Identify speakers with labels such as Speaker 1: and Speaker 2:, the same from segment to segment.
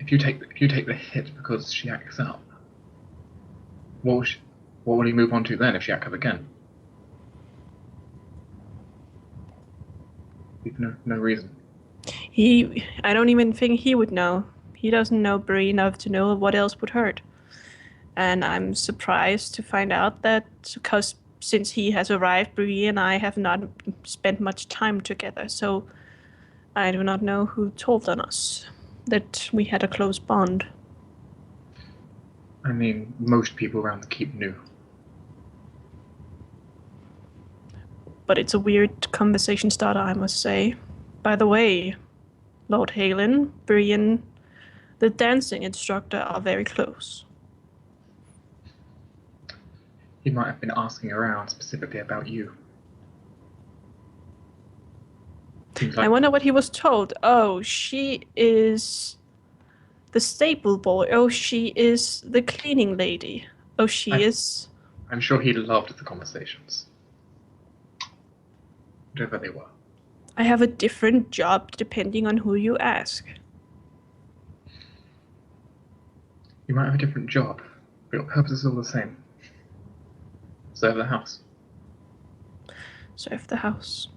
Speaker 1: if you take the hit because she acts up, what will you move on to then if she acts up again? No reason.
Speaker 2: I don't even think he would know. He doesn't know Bree enough to know what else would hurt. And I'm surprised to find out that, because since he has arrived, Bree and I have not spent much time together, so I do not know who told on us that we had a close bond.
Speaker 1: I mean, most people around the keep knew.
Speaker 2: But it's a weird conversation starter, I must say. By the way, Lord Halen, Bree and the dancing instructor are very close.
Speaker 1: He might have been asking around specifically about you.
Speaker 2: I wonder what he was told. Oh, she is the stable boy. Oh, she is the cleaning lady. Oh, she is...
Speaker 1: I'm sure he loved the conversations. Whatever they were.
Speaker 2: I have a different job depending on who you ask.
Speaker 1: You might have a different job, but your purpose is all the same. Serve the house.
Speaker 2: Serve the house.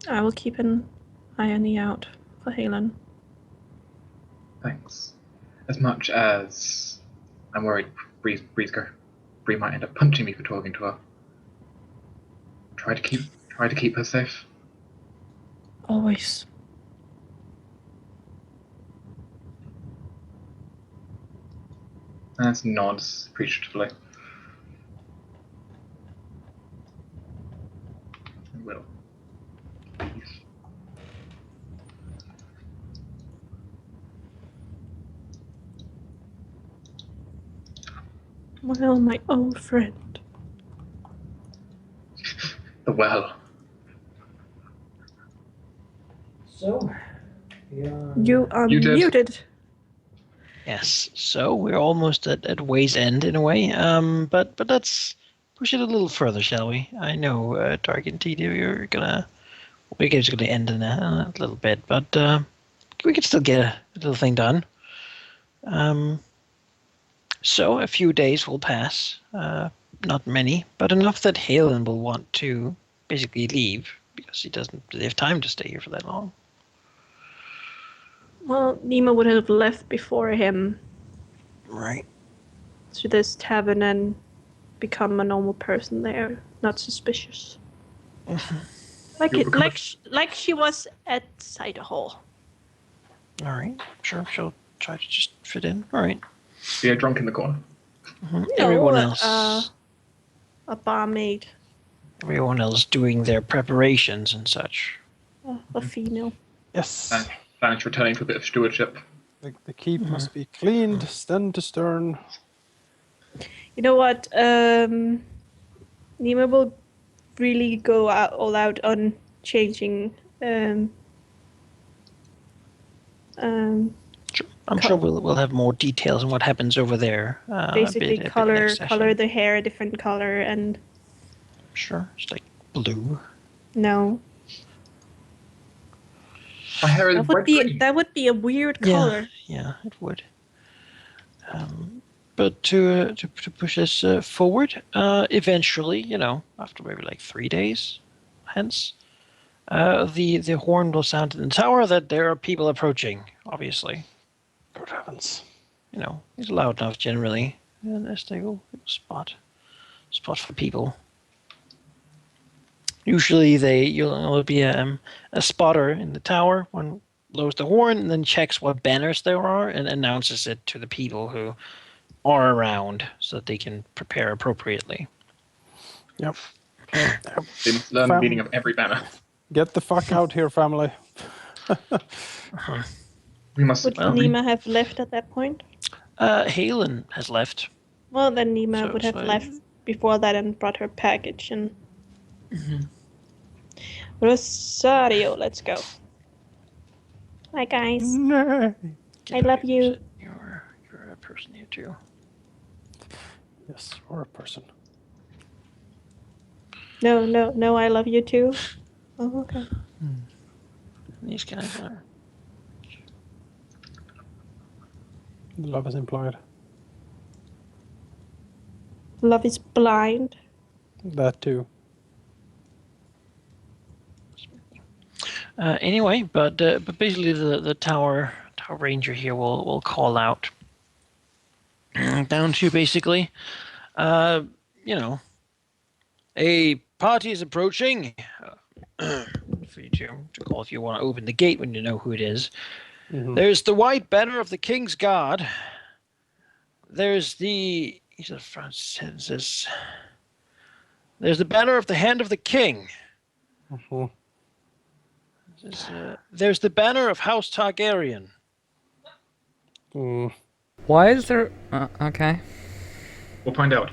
Speaker 2: I will keep an eye on the out for Halen.
Speaker 1: Thanks. As much as I'm worried Bree might end up punching me for talking to her. Try to keep her safe.
Speaker 2: Always.
Speaker 1: As nods appreciatively. I will. Please.
Speaker 2: Well, my old friend.
Speaker 1: The well.
Speaker 3: So,
Speaker 2: You are muted.
Speaker 4: Yes, so we're almost at way's end in a way. But let's push it a little further, shall we? I know, Dark and TD, we're just gonna end in a little bit, but we can still get a little thing done. So a few days will pass, not many, but enough that Halen will want to basically leave because he doesn't really have time to stay here for that long.
Speaker 2: Well, Nima would have left before him.
Speaker 4: Right.
Speaker 2: To this tavern and become a normal person there, not suspicious. Like she was at Cider Hall.
Speaker 4: All right, sure, she'll try to just fit in. All right.
Speaker 1: Be a drunk in the corner.
Speaker 4: Mm-hmm. Everyone else.
Speaker 2: A barmaid.
Speaker 4: Everyone else doing their preparations and such.
Speaker 2: A female.
Speaker 5: Yes.
Speaker 1: Planet's returning for a bit of stewardship.
Speaker 5: The keep must be cleaned, stem to stern.
Speaker 2: You know what? Nima will really go all out on changing.
Speaker 4: Sure. I'm sure we'll have more details on what happens over there.
Speaker 2: Basically, color the hair a different color and.
Speaker 4: Sure, it's like blue.
Speaker 2: No.
Speaker 1: My hair is
Speaker 2: that would be a weird color.
Speaker 4: Yeah, it would. But to push this forward, eventually, after maybe like 3 days, hence, the horn will sound in the tower that there are people approaching. Obviously,
Speaker 5: good heavens,
Speaker 4: it's loud enough generally, and as they will spot for people. Usually you'll be a spotter in the tower. One blows the horn and then checks what banners there are and announces it to the people who are around so that they can prepare appropriately.
Speaker 5: Yep.
Speaker 1: They must learn the meaning of every banner.
Speaker 5: Get the fuck out here, family.
Speaker 1: We must.
Speaker 2: Would Nima have left at that point?
Speaker 4: Halen has left.
Speaker 2: Well, then Nima would have left before that and brought her package and. Rosario, let's go. Hi guys.
Speaker 5: No.
Speaker 2: I love you.
Speaker 4: You're a person here too.
Speaker 5: Yes, you're a person.
Speaker 2: No, I love you too. Oh, okay.
Speaker 4: These guys are.
Speaker 5: Love is implied.
Speaker 2: Love is blind.
Speaker 5: That too.
Speaker 4: Anyway, but basically the tower ranger here will call out down to basically, you know, a party is approaching. For you to call if you want to open the gate when you know who it is.
Speaker 5: Mhm.
Speaker 4: There's the white banner of the King's Guard. There's the he's a front says there's the banner of the Hand of the King.
Speaker 5: Mhm.
Speaker 4: There's the banner of House Targaryen.
Speaker 5: Mm.
Speaker 6: Why is there? Okay.
Speaker 1: We'll find out.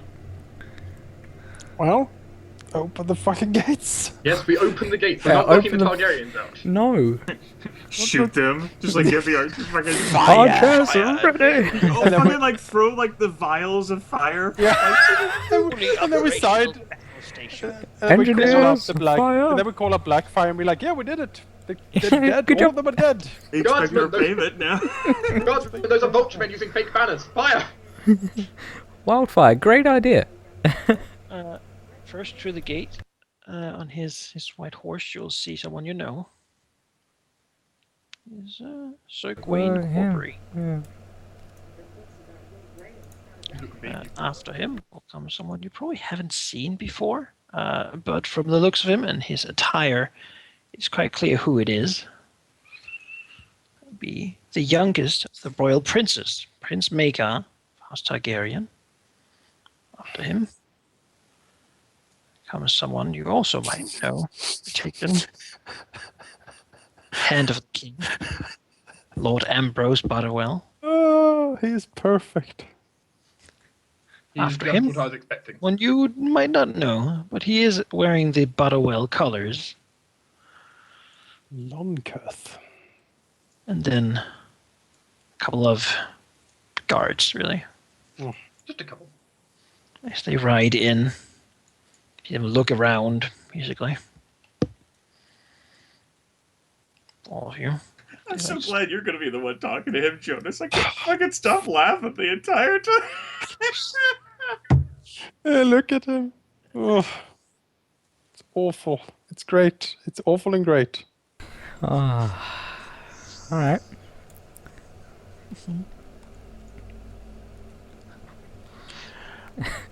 Speaker 5: Well, open the fucking gates.
Speaker 1: Yes, we open the gates. We're
Speaker 6: Yeah,
Speaker 1: not locking the
Speaker 6: open
Speaker 1: Targaryens out.
Speaker 6: No.
Speaker 7: Shoot them. Just like get the fucking
Speaker 6: Archers are ready.
Speaker 7: open and like throw like the vials of fire.
Speaker 5: And then we side. And we call up
Speaker 6: Engineers,
Speaker 5: the black.
Speaker 6: fire.
Speaker 5: And then we call up Blackfire and be like, yeah, we did it. They're dead.
Speaker 6: Good
Speaker 5: All
Speaker 6: job.
Speaker 5: of them are dead.
Speaker 7: They expect your
Speaker 1: Guardsmen,
Speaker 7: payment now.
Speaker 1: Guardsmen, those are vulturemen using fake banners. Fire!
Speaker 6: Wildfire, great idea.
Speaker 4: First through the gate, on his white horse, you'll see someone you know. Is Sir Gawain
Speaker 6: yeah.
Speaker 4: Corbury.
Speaker 6: Yeah.
Speaker 4: After him will come someone you probably haven't seen before, but from the looks of him and his attire, it's quite clear who it is. It'll be the youngest of the royal princes, Prince Maekar, House Targaryen. After him comes someone you also might know, taken Hand of the King, Lord Ambrose Butterwell.
Speaker 5: Oh, he's perfect.
Speaker 4: After
Speaker 1: That's
Speaker 4: him,
Speaker 1: what I was expecting.
Speaker 4: one you might not know, but he is wearing the Butterwell colors.
Speaker 5: Lonketh.
Speaker 4: And then a couple of guards, really.
Speaker 1: Just a couple.
Speaker 4: As they ride in, you look around, basically. All of you.
Speaker 7: I'm so glad you're gonna be the one talking to him, Jonas. I can't stop laughing the entire time.
Speaker 5: Hey, look at him. Oh, it's awful. It's great. It's awful and great.
Speaker 6: Ah. All right.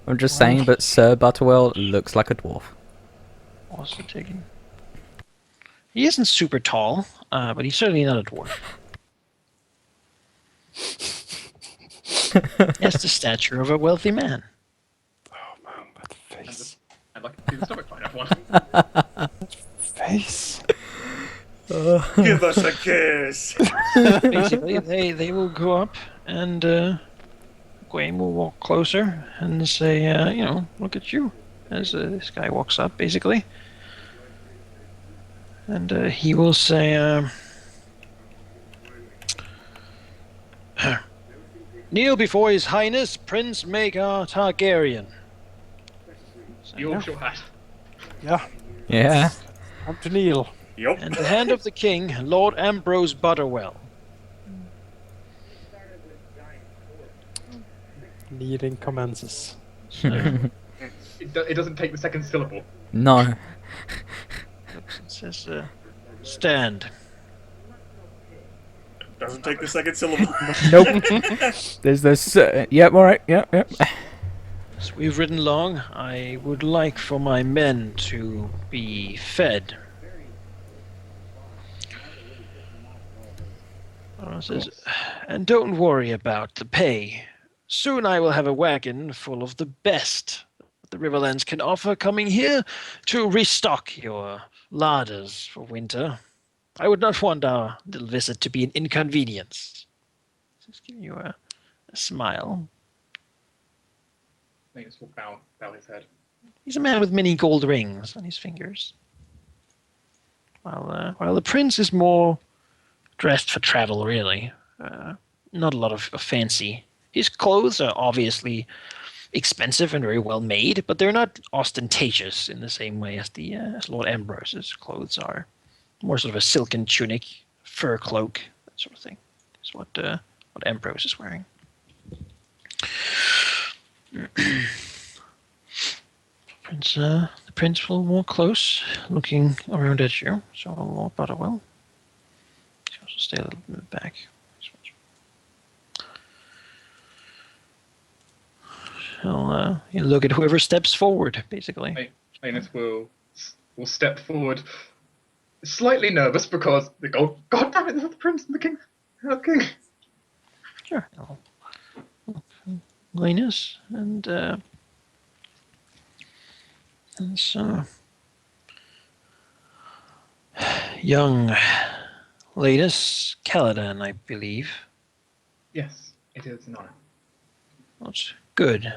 Speaker 6: I'm just saying, but Sir Butterwell looks like a dwarf.
Speaker 4: Also taken. He isn't super tall, but he's certainly not a dwarf. He has the stature of a wealthy man.
Speaker 5: Oh man, that face.
Speaker 1: I'd like to see the stomach line of one.
Speaker 5: Face.
Speaker 7: Give us a kiss.
Speaker 4: Basically, they will go up and Gawain will walk closer and say, look at you. As this guy walks up, basically. And he will say, kneel before His Highness Prince Maekar Targaryen.
Speaker 1: You all shall have.
Speaker 5: Yeah.
Speaker 6: Yeah.
Speaker 5: Time to kneel.
Speaker 7: Yup.
Speaker 4: And the Hand of the King, Lord Ambrose Butterwell.
Speaker 5: Kneeling commences.
Speaker 1: It doesn't take the second syllable.
Speaker 6: No.
Speaker 4: It says, stand.
Speaker 7: Doesn't take the second syllable.
Speaker 6: Nope. There's this. Yep. All right. Yep.
Speaker 4: As we've ridden along, I would like for my men to be fed. It says, and don't worry about the pay. Soon I will have a wagon full of the best the Riverlands can offer coming here to restock your larders for winter. I would not want our little visit to be an inconvenience. Just give you a smile.
Speaker 1: Magnus will bow his head.
Speaker 4: He's a man with many gold rings on his fingers. While the prince is more dressed for travel, really. Not a lot of fancy. His clothes are obviously expensive and very well made, but they're not ostentatious in the same way as the as Lord Ambrose's clothes are. More sort of a silken tunic, fur cloak, that sort of thing. Is what Ambrose is wearing. The prince will walk close, looking around at you. So Lord Butterwell. She also stay a little bit back. He'll look at whoever steps forward, basically.
Speaker 1: Lanus will step forward, slightly nervous because the God damn it, this is the prince and the king. Okay.
Speaker 4: Sure. Linus and so young Linus Caladan, I believe.
Speaker 1: Yes, it is an honor.
Speaker 4: That's good.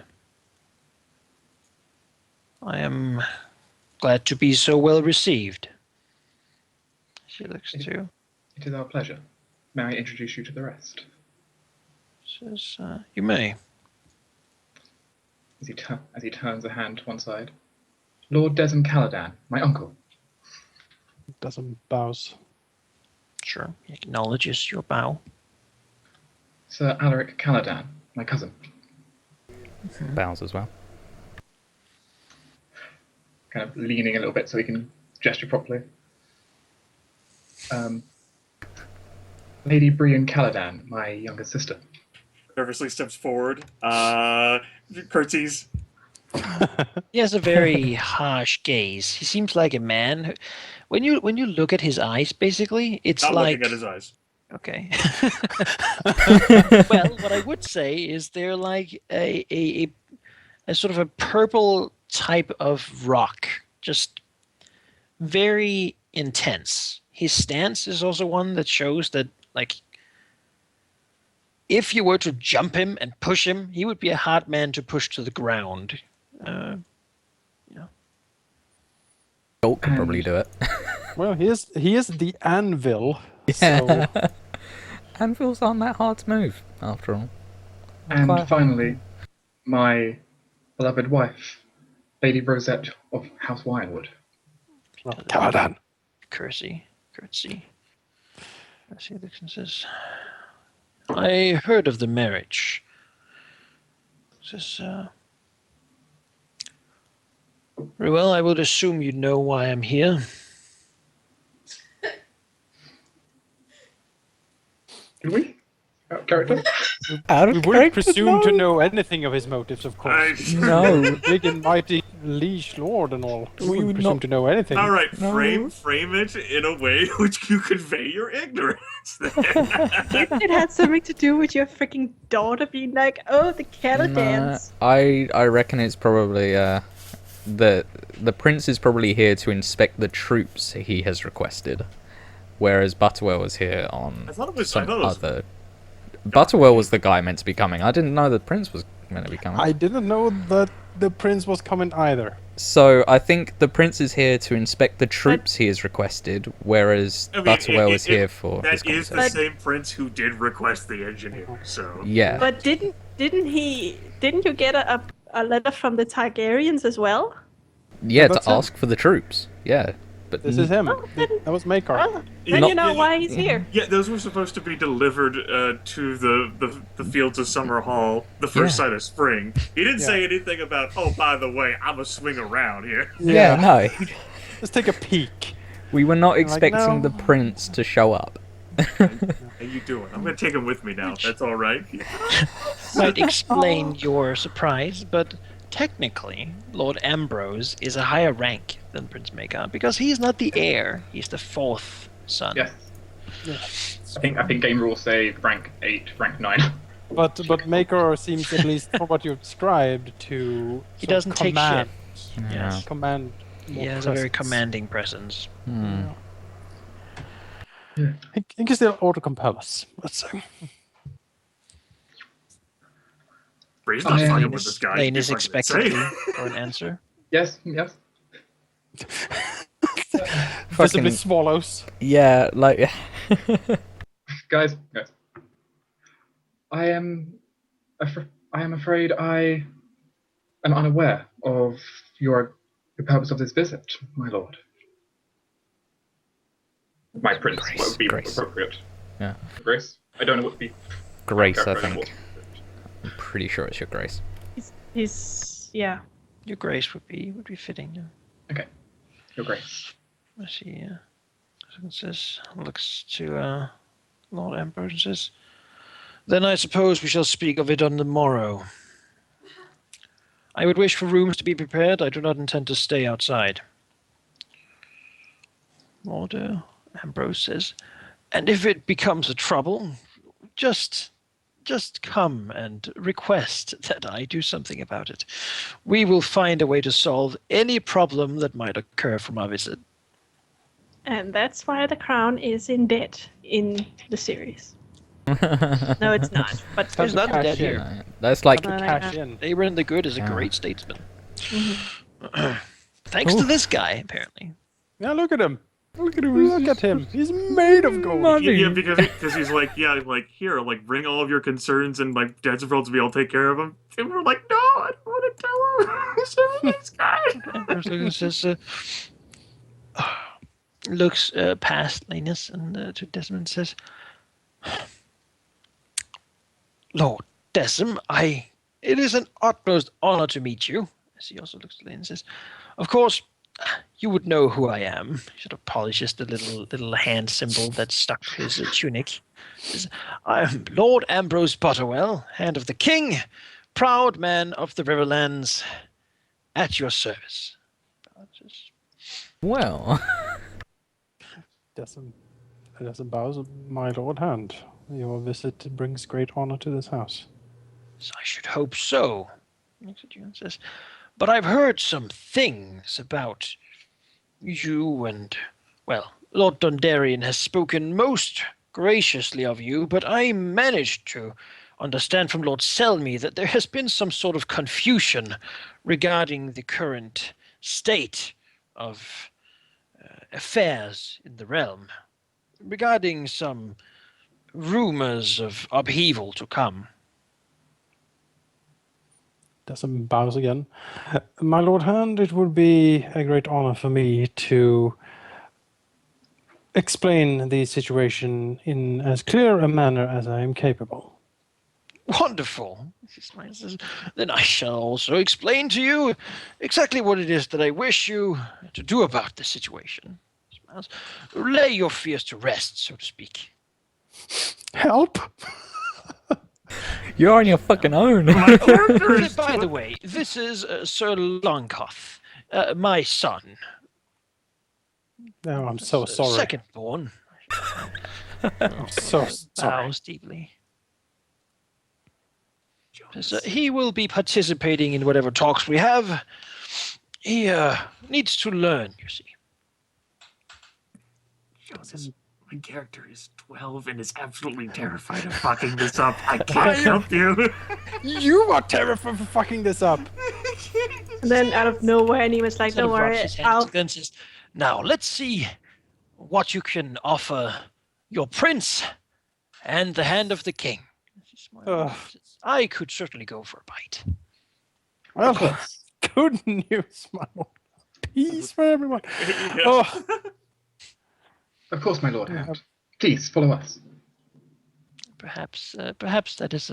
Speaker 4: I am glad to be so well received. She looks to you.
Speaker 1: It is our pleasure. May I introduce you to the rest?
Speaker 4: Says, you may.
Speaker 1: As he turns a hand to one side. Lord Desmond Caladan, my uncle.
Speaker 5: Doesn't bows.
Speaker 4: Sure. He acknowledges your bow.
Speaker 1: Sir Alaric Caladan, my cousin.
Speaker 6: Bows as well.
Speaker 1: Kind of leaning a little bit so he can gesture properly. Lady Brian Caladan, my younger sister.
Speaker 7: Nervously steps forward. Curtsies.
Speaker 4: He has a very harsh gaze. He seems like a man who, when you look at his eyes, basically, it's
Speaker 7: Not
Speaker 4: like
Speaker 7: looking at his eyes.
Speaker 4: okay. Well, what I would say is they're like a sort of a purple type of rock, just very intense. His stance is also one that shows that, like, if you were to jump him and push him, he would be a hard man to push to the ground.
Speaker 6: Gold can probably do it.
Speaker 5: Well, he is the anvil.
Speaker 6: Yeah.
Speaker 5: So
Speaker 6: Anvils aren't that hard to move, after all.
Speaker 1: And
Speaker 6: Quite-
Speaker 1: finally, my beloved wife, Lady Rosette of House Wirewood.
Speaker 5: Caladan.
Speaker 4: Curtsy. As he looks and says, I heard of the marriage. Says, very well, I would assume you know why I'm here.
Speaker 1: Did we? Character?
Speaker 6: Out
Speaker 5: We
Speaker 6: of
Speaker 5: wouldn't
Speaker 6: character,
Speaker 5: presume to
Speaker 6: no.
Speaker 5: know anything of his motives, of course.
Speaker 6: No.
Speaker 5: Big and mighty liege lord and all. We
Speaker 6: We
Speaker 5: wouldn't
Speaker 6: would
Speaker 5: presume
Speaker 6: not-
Speaker 5: to know anything.
Speaker 7: All right,
Speaker 6: No.
Speaker 7: frame it in a way which you convey your ignorance. There.
Speaker 2: It had something to do with your freaking daughter being like, oh, the Caladans.
Speaker 6: I reckon it's probably the prince is probably here to inspect the troops he has requested, whereas Butterwell was here on
Speaker 7: I thought it was.
Speaker 6: some other. Butterwell was the guy meant to be coming. I didn't know the prince was meant to be coming.
Speaker 5: I didn't know that the prince was coming either.
Speaker 6: So I think the prince is here to inspect the troops he has requesed, whereas
Speaker 7: I mean,
Speaker 6: Butterwell is here for his
Speaker 7: That is the
Speaker 6: conversation.
Speaker 7: same prince who did request the engineer. So
Speaker 6: Yeah.
Speaker 2: But didn't you get a letter from the Targaryens as well?
Speaker 6: Yeah,
Speaker 5: that's
Speaker 6: to
Speaker 5: him.
Speaker 6: ask for the troops. Yeah. But
Speaker 5: This is him.
Speaker 2: Oh, then-
Speaker 5: That was Makar.
Speaker 2: Well, then
Speaker 6: Not-
Speaker 2: you know why he's here.
Speaker 7: yeah, those were supposed to be delivered to the fields of Summer Hall the first
Speaker 6: Yeah.
Speaker 7: side of spring. He didn't
Speaker 5: Yeah.
Speaker 7: say anything about. Oh, by the way, I'm a swing around here.
Speaker 6: yeah, no.
Speaker 5: Let's take a peek.
Speaker 6: We were not
Speaker 5: Like,
Speaker 6: expecting
Speaker 5: no.
Speaker 6: the prince to show up.
Speaker 7: How you doing? I'm gonna take him with me now. If that's all right.
Speaker 4: Might explain your surprise, but technically, Lord Ambrose is a higher rank than Prince Makar because he's not the heir; he's the fourth son.
Speaker 1: Yes. I think game rules say rank 8, rank 9.
Speaker 5: But Makar seems, at least from what you've described, to
Speaker 4: He
Speaker 5: sort of
Speaker 4: doesn't take
Speaker 5: command,
Speaker 4: shit. Yes.
Speaker 5: command.
Speaker 4: He
Speaker 5: more
Speaker 4: has a very
Speaker 5: presence.
Speaker 4: commanding presence.
Speaker 6: Hmm.
Speaker 5: He can still auto compel us. Let's say.
Speaker 7: Bree's not
Speaker 1: I-
Speaker 7: fucking with this guy.
Speaker 4: Lane
Speaker 7: He's
Speaker 4: is
Speaker 7: fucking
Speaker 4: expected
Speaker 7: insane.
Speaker 4: for an answer.
Speaker 1: Yes.
Speaker 5: Visibly
Speaker 6: Fucking-
Speaker 5: swallows.
Speaker 6: Yeah, like
Speaker 1: Guys. I am afraid I am unaware of the purpose of this visit, my lord. My prince,
Speaker 6: Grace,
Speaker 1: what would be
Speaker 6: Grace.
Speaker 1: appropriate?
Speaker 6: Yeah.
Speaker 1: Grace? I don't know what would be.
Speaker 6: Grace, I
Speaker 1: don't know
Speaker 6: think. I'm pretty sure it's your Grace.
Speaker 2: He's yeah.
Speaker 4: Your grace would be fitting. Yeah.
Speaker 1: Okay. Your Grace.
Speaker 4: I see. So it says, looks to Lord Ambrose and says, "Then I suppose we shall speak of it on the morrow. I would wish for rooms to be prepared. I do not intend to stay outside." Lord Ambrose says, "And if it becomes a trouble, just come and request that I do something about it. We will find a way to solve any problem that might occur from our visit."
Speaker 2: And that's why the crown is in debt in the series. No, it's not. But
Speaker 4: There's not
Speaker 5: cash
Speaker 4: dead
Speaker 5: in.
Speaker 4: here.
Speaker 6: That's like
Speaker 5: Cash in.
Speaker 4: Abraham the Good is a
Speaker 6: Yeah.
Speaker 4: great statesman.
Speaker 2: Mhm.
Speaker 4: Thanks to this guy, apparently.
Speaker 5: Yeah, look at him. Look at him. He's made of gold.
Speaker 7: Yeah, because he's like, yeah, like here, like bring all of your concerns and like Denzel's will take care of them. And we're like, no, I don't want to tell him. He's a nice guy.
Speaker 4: Ambrose says, looks past Linus and to Desmond says, "Lord Desmond, it is an utmost honor to meet you." As he also looks at Linus and says, "Of course, you would know who I am." He sort of polishes the little hand symbol that's stuck to his tunic. Says, "I am Lord Ambrose Butterwell, Hand of the King, proud man of the Riverlands, at your service."
Speaker 6: well.
Speaker 5: Doesn't bows, my lord hand. Your visit brings great honor to this house.
Speaker 4: "So I should hope so." Looks at you and says, "But I've heard some things about you and, well, Lord Dundarian has spoken most graciously of you, but I managed to understand from Lord Selmy that there has been some sort of confusion regarding the current state of affairs in the realm, regarding some rumors of upheaval to come."
Speaker 5: Doesn't bows again. My lord hand, it would be a great honor for me to explain the situation in as clear a manner as I am capable.
Speaker 4: "Wonderful." She smiles and says, "Then I shall also explain to you exactly what it is that I wish you to do about the situation." She smiles. "Lay your fears to rest, so to speak."
Speaker 5: Help!
Speaker 6: You're on your fucking own.
Speaker 7: My character is
Speaker 4: By the way, this is Sir Longcoth, my son.
Speaker 5: Oh, I'm so sorry.
Speaker 4: Second born.
Speaker 5: I'm so sorry.
Speaker 4: Bows deeply. So he will be participating in whatever talks we have. He needs to learn, you see.
Speaker 7: Jonas, my character is 12 and is absolutely terrified of fucking this up. I can't help you.
Speaker 5: You are terrified for fucking this up.
Speaker 2: And then out of nowhere, he was like,
Speaker 4: Sort
Speaker 2: "Don't
Speaker 4: of rubs
Speaker 2: worry,
Speaker 4: his hands
Speaker 2: I'll."
Speaker 4: together and says, "Now let's see what you can offer your prince and the hand of the king." She smiles and says, "I could certainly go for a bite."
Speaker 5: Well, good news, my lord. Peace for everyone.
Speaker 7: Yeah.
Speaker 5: Oh,
Speaker 1: Of course, my lord hand. Please follow us.
Speaker 4: Perhaps that is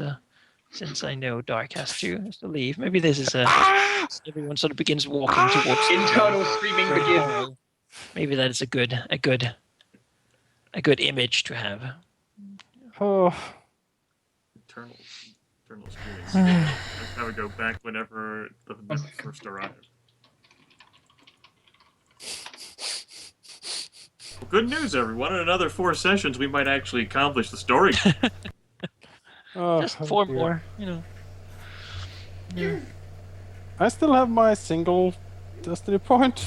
Speaker 4: since I know Dark has to leave. Maybe this is everyone sort of begins walking towards
Speaker 1: Internal screaming begins.
Speaker 4: Maybe that is a good image to have.
Speaker 5: oh,
Speaker 7: Eternal screaming. I would go back whenever the myth first arrived. Well, good news, everyone. In another 4 sessions, we might actually accomplish the story.
Speaker 5: oh,
Speaker 4: Just 4
Speaker 5: dear.
Speaker 4: more, you know. Yeah.
Speaker 5: I still have my single destiny point.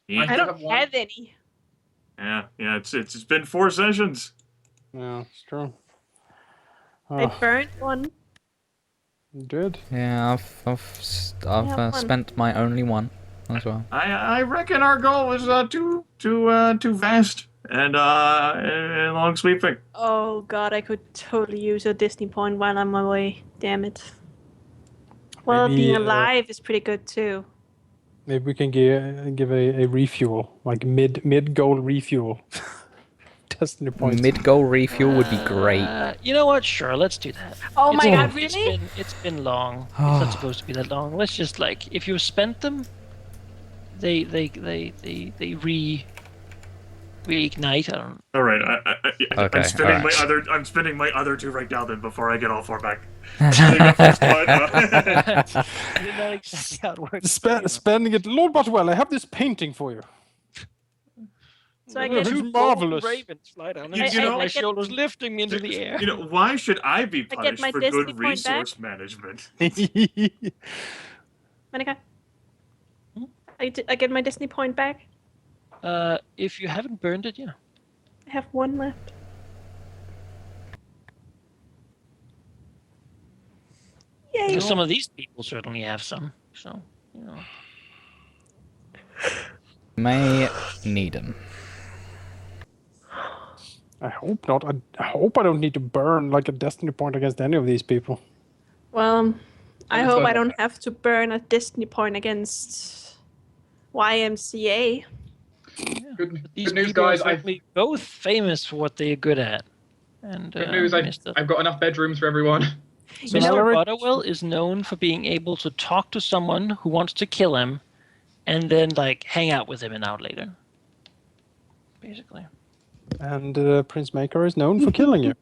Speaker 7: Yeah,
Speaker 2: I don't
Speaker 1: one.
Speaker 2: have any.
Speaker 7: it's been 4 sessions.
Speaker 5: Yeah, it's true.
Speaker 2: I
Speaker 5: Oh,
Speaker 2: burned one.
Speaker 5: you did.
Speaker 6: Yeah, I've
Speaker 2: one.
Speaker 6: spent my only one as well.
Speaker 7: I reckon our goal was too vast and long sweeping.
Speaker 2: Oh god, I could totally use a Disney point while I'm away. Damn it. Well,
Speaker 5: Maybe,
Speaker 2: being alive is pretty good too.
Speaker 5: Maybe we can give a refuel, like mid goal refuel. Destiny points.
Speaker 6: Mid-goal refuel would be great.
Speaker 4: You know what? Sure, let's do that.
Speaker 2: Oh my god,
Speaker 4: It's
Speaker 2: really?
Speaker 4: been long. It's not supposed to be that long. Let's just like, if you've spent them, they reignite. I don't.
Speaker 7: All right,
Speaker 6: Okay,
Speaker 7: I'm spinning
Speaker 6: alright.
Speaker 7: I'm spinning my other 2 right now. Then before I get all 4 back. Spinning the first one.
Speaker 4: I didn't know exactly how it works.
Speaker 5: Spending it, Lord Butterwell, I have this painting for you.
Speaker 2: So I
Speaker 5: Yeah,
Speaker 2: get
Speaker 5: it's marvelous.
Speaker 4: Ravens fly down.
Speaker 7: You know-
Speaker 4: my
Speaker 2: I get-
Speaker 4: shoulders lifting me into the air.
Speaker 7: You know, why should I be
Speaker 2: I get
Speaker 7: punished
Speaker 2: my
Speaker 7: for
Speaker 2: Destiny
Speaker 7: good
Speaker 2: point back?
Speaker 7: resource management?
Speaker 2: Monica,
Speaker 4: Hmm?
Speaker 2: I get my Destiny point back.
Speaker 4: If you haven't burned it, yeah.
Speaker 2: I have 1 left. Yay!
Speaker 4: Because some of these people certainly have some. So, you know.
Speaker 6: May need 'em.
Speaker 5: I hope not. I hope I don't need to burn like a destiny point against any of these people.
Speaker 2: Well, I
Speaker 1: That's
Speaker 2: hope
Speaker 1: fine.
Speaker 2: I don't have to burn a Destiny point against YMCA.
Speaker 1: Good
Speaker 4: These
Speaker 1: news,
Speaker 4: people
Speaker 1: guys.
Speaker 4: are certainly both famous for what they're good at. And
Speaker 1: Good news.
Speaker 4: Mr.
Speaker 1: I've got enough bedrooms for everyone.
Speaker 5: So
Speaker 2: You know-
Speaker 5: Alaric-
Speaker 4: Butterwell is known for being able to talk to someone who wants to kill him, and then like hang out with him an hour later. Basically,
Speaker 5: and Prince Maker is known for killing you.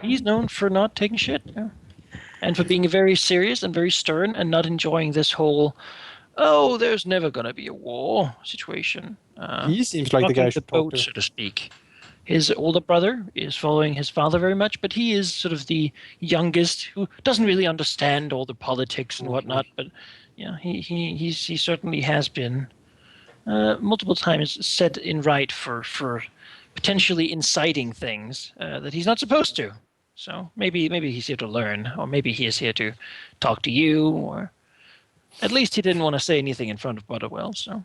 Speaker 4: he's known for not taking shit, yeah. And for being very serious and very stern, and not enjoying this whole "oh, there's never gonna be a war" situation.
Speaker 5: He seems like the guy I
Speaker 4: rocking
Speaker 5: should
Speaker 4: the
Speaker 5: talk
Speaker 4: boat,
Speaker 5: to.
Speaker 4: so to speak. His older brother is following his father very much, but he is sort of the youngest who doesn't really understand all the politics and whatnot. But yeah, he certainly has been multiple times set in right for potentially inciting things that he's not supposed to. So maybe he's here to learn, or maybe he is here to talk to you, or at least he didn't want to say anything in front of Butterwell. So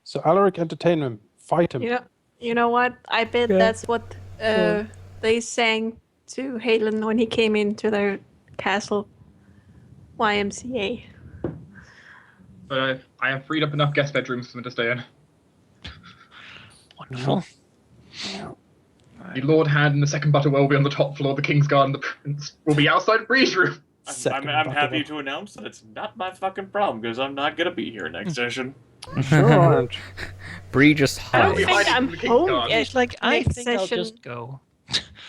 Speaker 5: So Alaric, entertain him, fight him.
Speaker 2: You know what? I bet
Speaker 5: Yeah.
Speaker 2: that's what they sang to Halen when he came into their castle. YMCA.
Speaker 1: But I have freed up enough guest bedrooms for them to stay in.
Speaker 4: wonderful.
Speaker 1: The Lord Hand and the second Butterwell will be on the top floor. The King's Guard and the Prince will be outside Breeze Room.
Speaker 7: I'm happy to announce that it's not my fucking problem because I'm not gonna be here next session.
Speaker 5: Sure aren't.
Speaker 6: Bree just
Speaker 2: I don't
Speaker 1: I'll be
Speaker 6: hides.
Speaker 2: think
Speaker 1: hiding
Speaker 2: I'm
Speaker 1: from the King's
Speaker 2: home
Speaker 1: Guard.
Speaker 2: yet.
Speaker 4: It's like I
Speaker 2: next
Speaker 4: think I'll
Speaker 2: session.
Speaker 4: just go.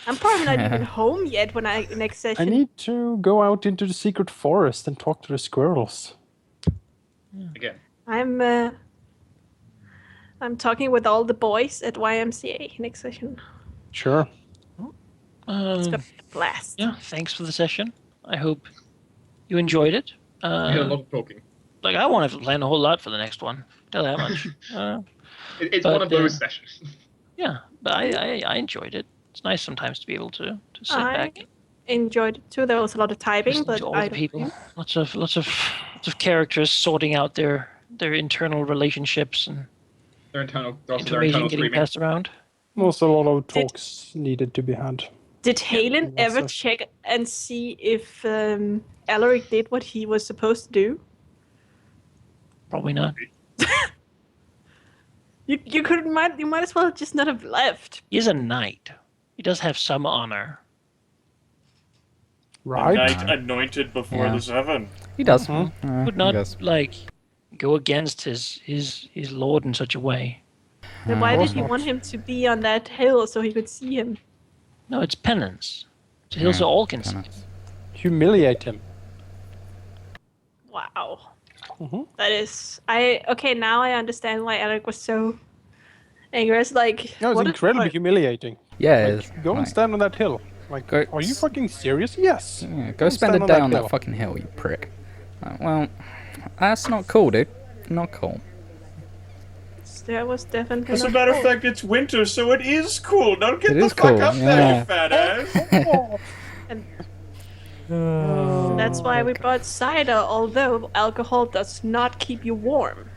Speaker 2: I'm probably not even home yet when next
Speaker 5: I
Speaker 2: session.
Speaker 5: need to go out into the secret forest and talk to the squirrels.
Speaker 1: Again.
Speaker 2: I'm talking with all the boys at YMCA next session.
Speaker 5: Sure.
Speaker 2: It's gonna be a blast.
Speaker 4: Yeah, thanks for the session. I hope you enjoyed it.
Speaker 1: We had a lot of talking.
Speaker 4: Like I want to plan a whole lot for the next one. Tell that much.
Speaker 1: It's
Speaker 4: But,
Speaker 1: one of those sessions.
Speaker 4: Yeah, but I enjoyed it. It's nice sometimes to be able to sit
Speaker 2: I
Speaker 4: back,
Speaker 2: enjoyed it too. There was a lot of typing,
Speaker 4: listen
Speaker 2: but
Speaker 4: to all
Speaker 2: I
Speaker 4: the
Speaker 2: don't
Speaker 4: people.
Speaker 2: care.
Speaker 4: Lots of characters sorting out their internal relationships and
Speaker 1: Their internal, their
Speaker 4: information
Speaker 1: internal
Speaker 4: getting
Speaker 1: screaming.
Speaker 4: passed around.
Speaker 5: Also, a lot of talks needed to be had.
Speaker 2: Did Halen
Speaker 5: that's
Speaker 2: ever
Speaker 5: a-
Speaker 2: check and see if Alaric did what he was supposed to do?
Speaker 4: Probably not.
Speaker 2: You might as well just not have left.
Speaker 4: He is a knight. He does have some honor.
Speaker 5: Right?
Speaker 7: Knight anointed before
Speaker 6: Yeah.
Speaker 7: the 7.
Speaker 6: He does.
Speaker 5: Mhm.
Speaker 4: Would
Speaker 6: He
Speaker 4: not
Speaker 6: does.
Speaker 4: like go against his lord in such a way.
Speaker 2: Then why did
Speaker 5: course
Speaker 2: he
Speaker 5: not.
Speaker 2: want him to be on that hill so he could see him?
Speaker 4: No, it's penance. So he'll
Speaker 6: Yeah,
Speaker 4: so all can see.
Speaker 6: penance.
Speaker 5: Humiliate him.
Speaker 2: Wow.
Speaker 5: Mhm.
Speaker 2: That is okay, now I understand why Alaric was so angry. It's like
Speaker 5: No, it's
Speaker 2: what is-
Speaker 5: incredibly
Speaker 2: what-
Speaker 5: humiliating.
Speaker 6: Yeah,
Speaker 5: Like,
Speaker 6: it's
Speaker 5: go and
Speaker 6: like-
Speaker 5: stand on that hill. Like,
Speaker 6: Go-
Speaker 5: are you fucking serious? Yes.
Speaker 6: Yeah,
Speaker 5: Go
Speaker 6: go
Speaker 5: and
Speaker 6: spend
Speaker 5: stand
Speaker 6: a
Speaker 5: on
Speaker 6: day
Speaker 5: that
Speaker 6: on
Speaker 5: hill.
Speaker 6: that fucking hill, you prick. Well, that's not cool, dude. Not cool.
Speaker 2: There was definitely
Speaker 7: As a
Speaker 2: not
Speaker 7: matter of
Speaker 2: cool.
Speaker 7: fact, it's winter, so it is cool. Now get
Speaker 6: It
Speaker 7: the
Speaker 6: is
Speaker 7: fuck
Speaker 6: cool,
Speaker 7: up
Speaker 6: yeah.
Speaker 7: there, you fat ass.
Speaker 2: That's why we brought cider, although alcohol does not keep you warm.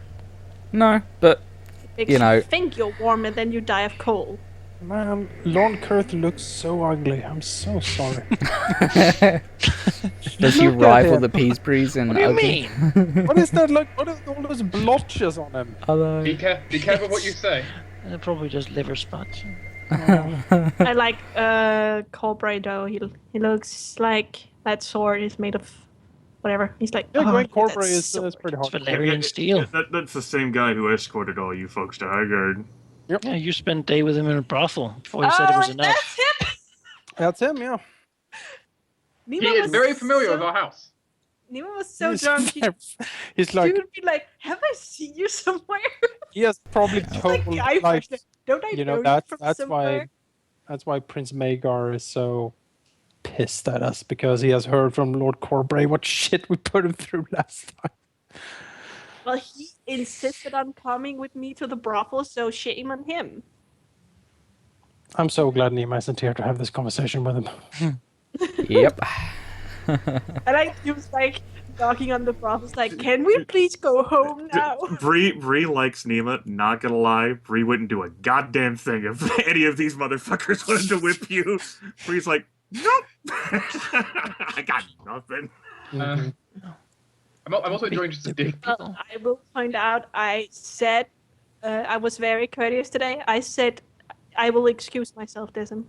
Speaker 6: No, but
Speaker 2: Makes
Speaker 6: You know-
Speaker 2: think you're warm and then you die of cold.
Speaker 5: Man, Lord Kurth looks so ugly. I'm so sorry.
Speaker 6: Does he
Speaker 5: Look at
Speaker 6: rival
Speaker 5: him.
Speaker 6: the Peace Breeze in
Speaker 4: What do you
Speaker 6: ugly?
Speaker 4: mean?
Speaker 5: What is that like? What are all those blotches on him?
Speaker 6: Hello.
Speaker 1: Be careful what you say.
Speaker 4: Probably just liver spots.
Speaker 2: I like Corbray though. He looks like that sword is made of whatever. He's like,
Speaker 5: Yeah,
Speaker 2: oh,
Speaker 5: Gwen Corbray
Speaker 2: that
Speaker 5: is
Speaker 2: sword."
Speaker 5: pretty
Speaker 4: It's
Speaker 5: hard.
Speaker 4: Valerian steel.
Speaker 7: That's the same guy who escorted all you folks to Highgard.
Speaker 4: Yeah, you spent day with him in a brothel before he said it was
Speaker 2: Oh,
Speaker 4: enough.
Speaker 2: that's him.
Speaker 5: That's him, yeah.
Speaker 1: He
Speaker 2: Nima
Speaker 1: is
Speaker 2: was
Speaker 1: very familiar
Speaker 2: so,
Speaker 1: with our house.
Speaker 2: Nima was so
Speaker 5: He's
Speaker 2: drunk.
Speaker 5: He's
Speaker 2: She
Speaker 5: like,
Speaker 2: would be like, "Have I seen you somewhere?"
Speaker 5: he has probably
Speaker 2: Like
Speaker 5: told,
Speaker 2: guy
Speaker 5: like,
Speaker 2: first. Don't I
Speaker 5: you
Speaker 2: know
Speaker 5: know,
Speaker 2: you from
Speaker 5: that's
Speaker 2: somewhere?
Speaker 5: why Prince Magar is so pissed at us, because he has heard from Lord Corbray what shit we put him through last time.
Speaker 2: Well, he insisted on coming with me to the brothel, so shame on him.
Speaker 5: I'm so glad Nima isn't here to have this conversation with him.
Speaker 6: Yep.
Speaker 2: And he was like knocking on the brothel, like, "Can we please go home now?"
Speaker 7: Bree likes Nima. Not gonna lie, Bree wouldn't do a goddamn thing if any of these motherfuckers wanted to whip you. Bree's like, nope. I got nothing.
Speaker 5: Mhm.
Speaker 1: I'm also enjoying just the different.
Speaker 2: Well, I will point out, I said, I was very courteous today. I said, I will excuse myself, Desm.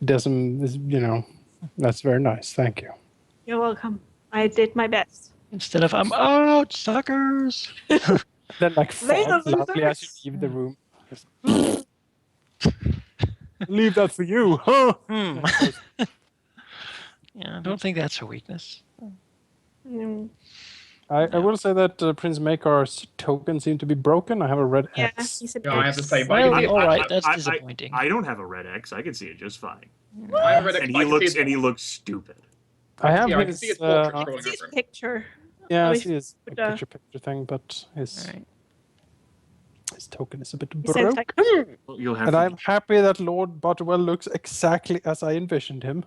Speaker 5: Desmond is, that's very nice. Thank you.
Speaker 2: You're welcome. I did my best.
Speaker 4: Instead of I'm out, suckers.
Speaker 5: Then, like,
Speaker 2: Later,
Speaker 5: fart loudly as
Speaker 2: losers.
Speaker 5: you leave the room. Just, leave that for you, huh?
Speaker 4: Yeah, I don't think that's a weakness.
Speaker 2: Mm,
Speaker 5: I will say that Prince Makar's token seemed to be broken. I have a red
Speaker 2: yeah,
Speaker 5: X.
Speaker 2: he said
Speaker 1: Yeah, I have the
Speaker 2: X.
Speaker 1: same. But I
Speaker 4: Well,
Speaker 1: can see it.
Speaker 4: all right,
Speaker 7: I-
Speaker 4: that's
Speaker 7: I-
Speaker 4: disappointing.
Speaker 7: I don't have a red X. I can see it just fine.
Speaker 1: I have a red X,
Speaker 7: And
Speaker 1: but I can see it.
Speaker 7: he looks stupid.
Speaker 5: I have
Speaker 1: Yeah, I can
Speaker 5: his,
Speaker 1: see his portrait scrolling
Speaker 2: It's his
Speaker 1: over him.
Speaker 2: picture.
Speaker 5: yeah,
Speaker 2: Oh,
Speaker 5: I
Speaker 2: he's-
Speaker 5: see his
Speaker 2: but,
Speaker 5: picture thing, but his
Speaker 4: All right.
Speaker 5: his token is a bit
Speaker 2: He sounds
Speaker 5: broke.
Speaker 2: like,
Speaker 7: You'll have
Speaker 5: And
Speaker 7: to.
Speaker 5: I'm happy that Lord Butterwell looks exactly as I envisioned him.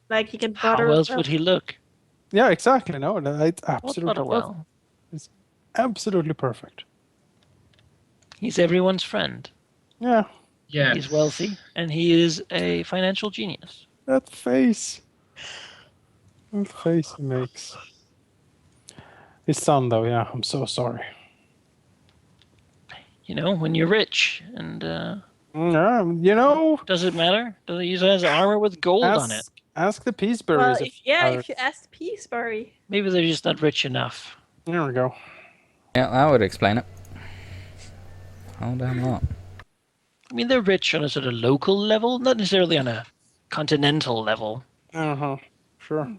Speaker 2: like he can
Speaker 4: How
Speaker 2: butter.
Speaker 4: else would he look?
Speaker 5: Yeah, exactly. No, it's
Speaker 4: What
Speaker 5: absolutely perfect.
Speaker 4: Butterwell?
Speaker 5: Absolutely perfect.
Speaker 4: He's everyone's friend.
Speaker 5: Yeah,
Speaker 1: Yeah.
Speaker 4: He's wealthy, and he is a financial genius.
Speaker 5: that face. That face he makes. His son, though, yeah, I'm so sorry.
Speaker 4: You know, when you're rich, and
Speaker 5: Yeah,
Speaker 4: does it matter? He has armor with gold on it.
Speaker 5: ask the
Speaker 2: Well,
Speaker 5: Peaceberries.
Speaker 2: if you asked Peaceberry.
Speaker 4: Maybe they're just not rich enough.
Speaker 5: There we go.
Speaker 6: Yeah, that would explain it. Oh, damn lot.
Speaker 4: I mean, they're rich on a sort of local level, not necessarily on a continental level.
Speaker 5: Uh-huh. Sure.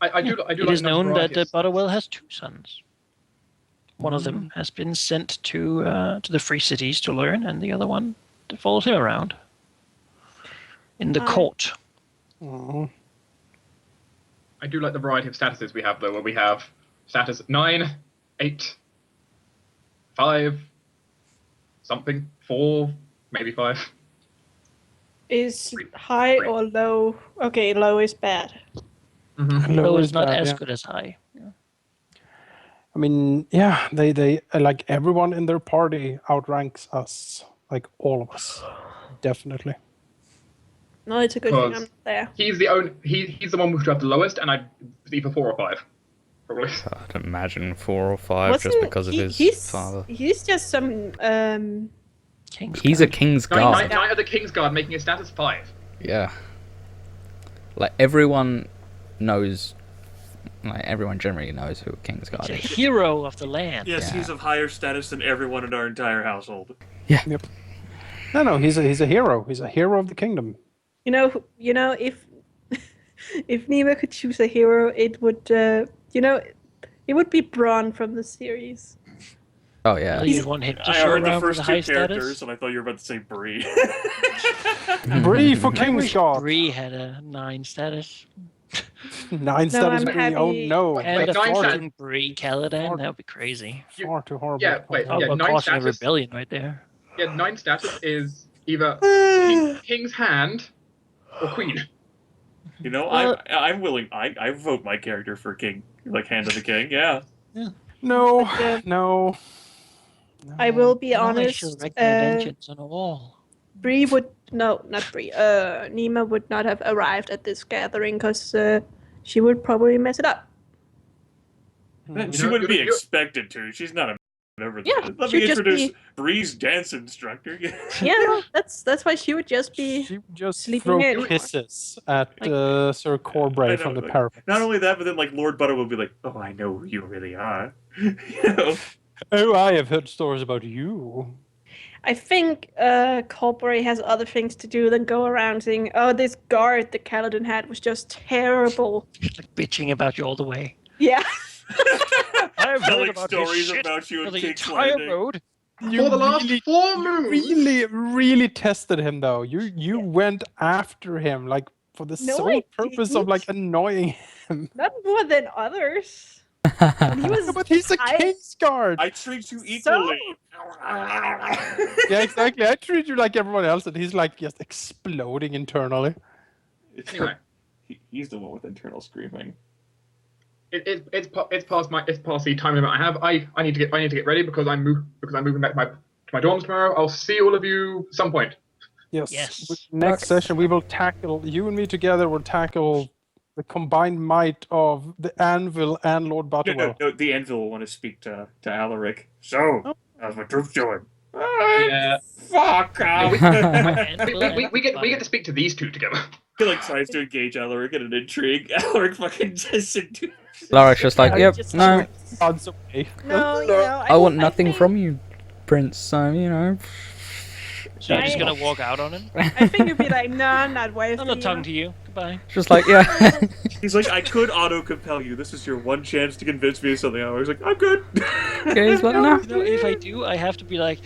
Speaker 1: I do. I do.
Speaker 4: It
Speaker 1: like
Speaker 4: is
Speaker 1: the
Speaker 4: known that
Speaker 1: variety of-
Speaker 4: Butterwell has 2 sons. One of them has been sent to the Free Cities to learn, and the other one follows him around in the court.
Speaker 5: Oh.
Speaker 1: I do like the variety of statuses we have, though, where we have status 9, 8, 5, something, 4, maybe 5.
Speaker 2: Is high or low? Okay, low is bad.
Speaker 1: Mm-hmm.
Speaker 4: Low
Speaker 5: Low
Speaker 4: is not
Speaker 5: bad,
Speaker 4: as
Speaker 5: yeah.
Speaker 4: good as high. Yeah.
Speaker 5: I mean, yeah, they like everyone in their party outranks us, like all of us, definitely.
Speaker 2: No, it's a good thing I'm
Speaker 1: Because
Speaker 2: not there.
Speaker 1: he's the one who should have the lowest, and I'd either 4 or 5, probably.
Speaker 6: I'd imagine 4 or 5 just because of his father.
Speaker 2: He's just some
Speaker 4: King's
Speaker 6: He's a
Speaker 4: Guard.
Speaker 6: King's
Speaker 1: Knight
Speaker 6: Guard.
Speaker 1: Knight of the King's Guard, making a status 5.
Speaker 6: Yeah. Like, everyone knows... Like, everyone generally knows who a King's Guard
Speaker 4: He's a
Speaker 6: is.
Speaker 4: hero of the land.
Speaker 7: Yes,
Speaker 6: Yeah.
Speaker 7: he's of higher status than everyone in our entire household.
Speaker 5: No, he's a hero. He's a hero of the kingdom.
Speaker 2: You know, if if Nima could choose a hero, it would, it would be Braun from the series.
Speaker 6: Oh, yeah.
Speaker 4: You want him to
Speaker 7: I
Speaker 4: show
Speaker 7: heard the
Speaker 4: around with
Speaker 7: first
Speaker 4: a
Speaker 7: 2
Speaker 4: high
Speaker 7: characters,
Speaker 4: status?
Speaker 7: and I thought you were about to say Bree.
Speaker 5: Bree for
Speaker 4: I
Speaker 5: King's
Speaker 4: wish
Speaker 5: Guard.
Speaker 4: Bree had a 9 status.
Speaker 5: 9 status
Speaker 2: I'm
Speaker 5: Bree.
Speaker 2: happy-
Speaker 5: Oh no,
Speaker 4: And
Speaker 1: Wait,
Speaker 4: a
Speaker 1: 9
Speaker 4: 14 Bree Caladan, that would be crazy.
Speaker 5: far too horrible.
Speaker 1: Yeah, wait,
Speaker 4: Talk
Speaker 1: yeah,
Speaker 4: about
Speaker 1: 9
Speaker 4: causing a
Speaker 1: status.
Speaker 4: rebellion right there.
Speaker 1: Yeah, 9 status is either King's Hand or Queen.
Speaker 7: You know,
Speaker 4: Well-
Speaker 7: I'm willing. I vote my character for King, like Hand of the King. Yeah.
Speaker 5: No,
Speaker 2: But,
Speaker 5: no.
Speaker 2: I will be
Speaker 4: I shall
Speaker 2: honest.
Speaker 4: write my vengeance on a wall.
Speaker 2: Bree would not Bree. Nima would not have arrived at this gathering because she would probably mess it up.
Speaker 7: She wouldn't be expected to. She's not a member of the
Speaker 2: Yeah,
Speaker 7: Let
Speaker 2: she'd
Speaker 7: me
Speaker 2: just
Speaker 7: introduce
Speaker 2: be-
Speaker 7: Bree's dance instructor.
Speaker 2: Yeah, that's why she would just be.
Speaker 5: She would just
Speaker 2: sleeping
Speaker 5: throw
Speaker 2: in.
Speaker 5: kisses at Sir Corbray
Speaker 7: I
Speaker 5: from the
Speaker 7: know,
Speaker 5: parapet.
Speaker 7: Not only that, but then like Lord Butter will be like, "Oh, I know who you really are." You know?
Speaker 5: Oh, I have heard stories about you.
Speaker 2: I think Corbury has other things to do than go around saying, "Oh, this guard the Caladan had was just terrible."
Speaker 4: Like bitching about you all the way.
Speaker 2: Yeah.
Speaker 4: I've
Speaker 7: Telling stories about you
Speaker 4: for
Speaker 7: in
Speaker 4: the
Speaker 7: King's
Speaker 4: entire
Speaker 7: Landing.
Speaker 4: road.
Speaker 1: For the last 4 moons.
Speaker 5: really tested him though. You went after him like for the
Speaker 2: No,
Speaker 5: sole
Speaker 2: I
Speaker 5: purpose of like annoying him.
Speaker 2: Not more than others. And he was.
Speaker 5: But he's a
Speaker 2: I-
Speaker 5: king's guard.
Speaker 7: I treat you equally.
Speaker 5: Yeah, exactly. I treat you like everyone else, and he's like just exploding internally.
Speaker 1: Anyway.
Speaker 7: He's the one with internal screaming.
Speaker 1: It's past the time limit I have. I need to get ready because I'm moving back to my dorms tomorrow. I'll see all of you some point.
Speaker 4: Yes.
Speaker 5: Next session, we will tackle you and me together. Will tackle the combined might of the Anvil and Lord Butterwell.
Speaker 7: No, the Anvil will want to speak to Alaric. So, how's my troops doing?
Speaker 1: Yeah.
Speaker 7: Fuck.
Speaker 1: We get to speak to these two together.
Speaker 7: He like tries to engage Alaric in an intrigue. Alaric fucking just
Speaker 6: Larik's just like, yep,
Speaker 2: Just
Speaker 6: no,
Speaker 5: Odds away.
Speaker 2: No,
Speaker 6: I want nothing
Speaker 2: think-
Speaker 6: from you, Prince. So you know.
Speaker 4: So you're just
Speaker 2: I-
Speaker 4: gonna walk out on him?
Speaker 2: I think you'd be like, no, I'm not worth
Speaker 4: I'm not
Speaker 2: it.
Speaker 4: talking to you. Goodbye.
Speaker 6: Just like, yeah.
Speaker 7: He's like, I could auto compel you. This is your one chance to convince me of something. Alaric's like, I'm good.
Speaker 6: Okay, he's like, no.
Speaker 4: You know, if I do, I have to be like,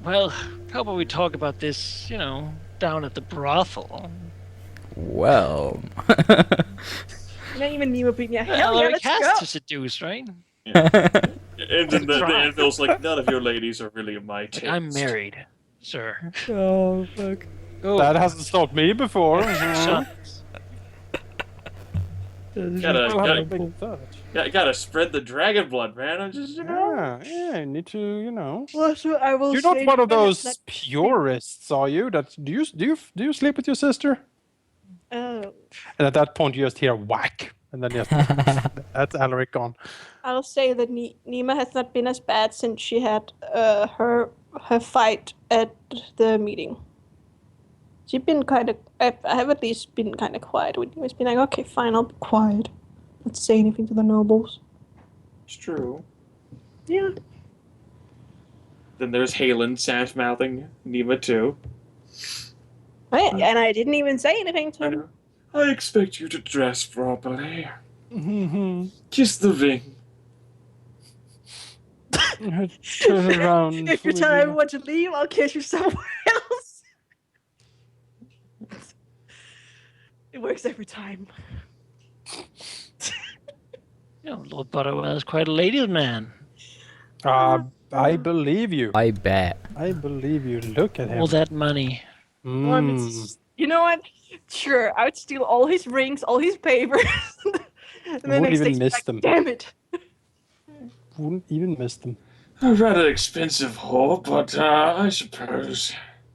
Speaker 4: well, how about we talk about this, down at the brothel?
Speaker 6: Well.
Speaker 2: Not even Nima being yeah, hell yeah,
Speaker 4: Alaric
Speaker 2: let's
Speaker 4: has
Speaker 2: go.
Speaker 4: to seduce, right?
Speaker 7: And then the Anvil's like, none of your ladies are really my taste.
Speaker 4: I'm married, sir.
Speaker 6: Oh fuck.
Speaker 4: Go.
Speaker 5: That hasn't stopped me before.
Speaker 4: Son.
Speaker 7: Gotta spread the dragon blood, man. I'm just,
Speaker 5: Yeah, you need to,
Speaker 2: Also, I will
Speaker 5: You're not
Speaker 2: say
Speaker 5: one of
Speaker 2: that
Speaker 5: those
Speaker 2: it's
Speaker 5: purists, are you? That do you sleep with your sister?
Speaker 2: not-
Speaker 5: And at that point, you just hear whack, and then just that's Alaric gone.
Speaker 2: I'll say that Nima has not been as bad since she had her fight at the meeting. She's been kind of. I have at least been kind of quiet with Nima's been like, okay, fine, I'll be quiet. Not say anything to the nobles.
Speaker 7: It's true.
Speaker 2: Yeah.
Speaker 7: Then there's Halen sash mouthing Nima too.
Speaker 2: And I didn't even say anything to
Speaker 7: I
Speaker 2: him.
Speaker 7: know. I expect you to dress properly. Kiss the ring.
Speaker 5: Turn around.
Speaker 2: If you tell everyone to leave, I'll kiss you somewhere else. It works every time.
Speaker 4: Lord Butterwell is quite a ladies' man.
Speaker 5: I believe you.
Speaker 6: I bet.
Speaker 5: I believe you. Look at him.
Speaker 4: All that money.
Speaker 2: You know what? Sure, I would steal all his rings, all his papers. And the
Speaker 5: Wouldn't
Speaker 2: next
Speaker 5: even
Speaker 2: day,
Speaker 5: miss
Speaker 2: like,
Speaker 5: them.
Speaker 2: damn it.
Speaker 5: Wouldn't even miss them.
Speaker 7: A rather expensive whore, but I suppose.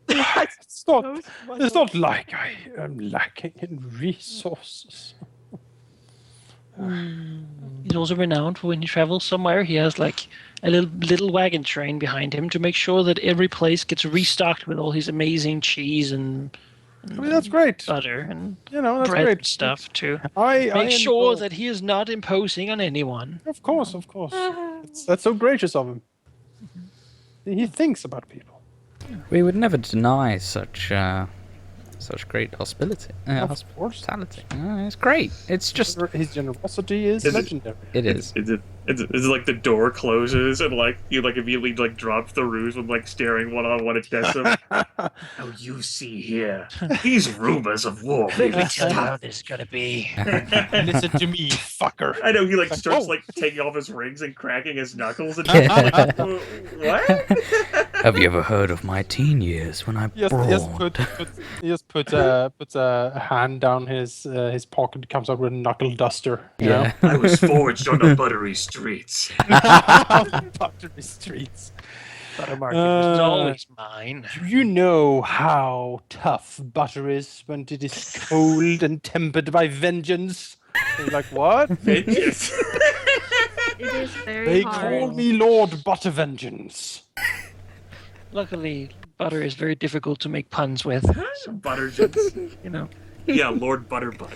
Speaker 5: It's not like I am lacking in resources.
Speaker 4: He's also renowned for when he travels somewhere. He has like a little wagon train behind him to make sure that every place gets restocked with all his amazing cheese and
Speaker 5: I mean, that's great.
Speaker 4: butter and
Speaker 5: That's
Speaker 4: bread
Speaker 5: great.
Speaker 4: and stuff to
Speaker 5: I
Speaker 4: make sure
Speaker 5: enjoy-
Speaker 4: that he is not imposing on anyone.
Speaker 5: Of course. That's so gracious of him. He thinks about people.
Speaker 6: We would never deny such great hospitality.
Speaker 5: Of course.
Speaker 6: Hospitality. It's great. It's just.
Speaker 5: His generosity is
Speaker 7: Is it-
Speaker 5: legendary.
Speaker 6: It is.
Speaker 7: It's like the door closes and like you like immediately like drops the ruse with like staring one on one at Desmond. Oh, you see here, these rumors of war.
Speaker 4: Let me tell you how this is gonna be.
Speaker 5: Listen to me, fucker.
Speaker 7: I know he like starts
Speaker 5: Oh.
Speaker 7: like taking off his rings and cracking his knuckles and
Speaker 6: Yeah.
Speaker 7: what?
Speaker 6: Have you ever heard of my teen years when I brawled?
Speaker 5: He just puts a hand down his pocket, comes out with a knuckle duster. You
Speaker 6: Yeah.
Speaker 7: I was forged on the buttery streets.
Speaker 5: know? Buttery streets.
Speaker 4: Butter market was always mine.
Speaker 5: Do you know how tough butter is when it is cold and tempered by vengeance? And you're like, what?
Speaker 7: Vengeance.
Speaker 2: It is very
Speaker 5: They
Speaker 2: hard.
Speaker 5: call me Lord Butter Vengeance.
Speaker 4: Luckily, butter is very difficult to make puns with.
Speaker 7: Buttergins.
Speaker 4: You know.
Speaker 7: Yeah, Lord Butterbutt.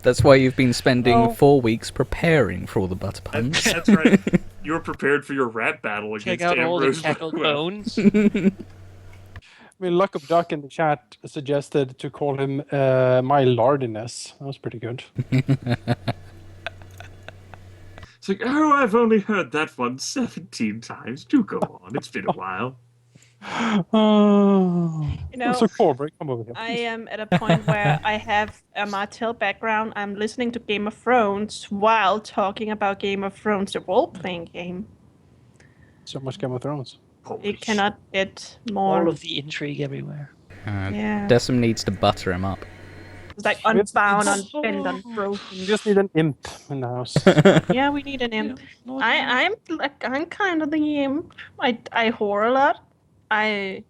Speaker 6: That's why you've been spending
Speaker 5: Oh.
Speaker 6: 4 weeks preparing for all the butter puns.
Speaker 7: That's right. You were prepared for your rat battle
Speaker 4: Check
Speaker 7: against
Speaker 4: out all the
Speaker 7: Ambrose.
Speaker 4: cackled
Speaker 7: Well,
Speaker 4: bones.
Speaker 5: I mean, Luck of Duck in the chat suggested to call him My Lardiness. That was pretty good.
Speaker 7: It's like, oh, I've only heard that one 17 times. Do go on. It's been a while.
Speaker 5: Oh,
Speaker 2: You know,
Speaker 5: so Corbry, come over here.
Speaker 2: I am at a point where I have a Martell background. I'm listening to Game of Thrones while talking about Game of Thrones, the role-playing game.
Speaker 5: So much Game of Thrones.
Speaker 7: Holy
Speaker 2: It cannot get more.
Speaker 4: All of the intrigue everywhere.
Speaker 2: Yeah.
Speaker 6: Decim needs to butter him up.
Speaker 2: It's like
Speaker 5: It's-
Speaker 2: unbound,
Speaker 5: it's-
Speaker 2: unbent,
Speaker 5: You
Speaker 2: unfrozen.
Speaker 5: just need an imp in the house.
Speaker 2: Yeah, we need an imp. I'm kind of the imp. I whore a lot. I'm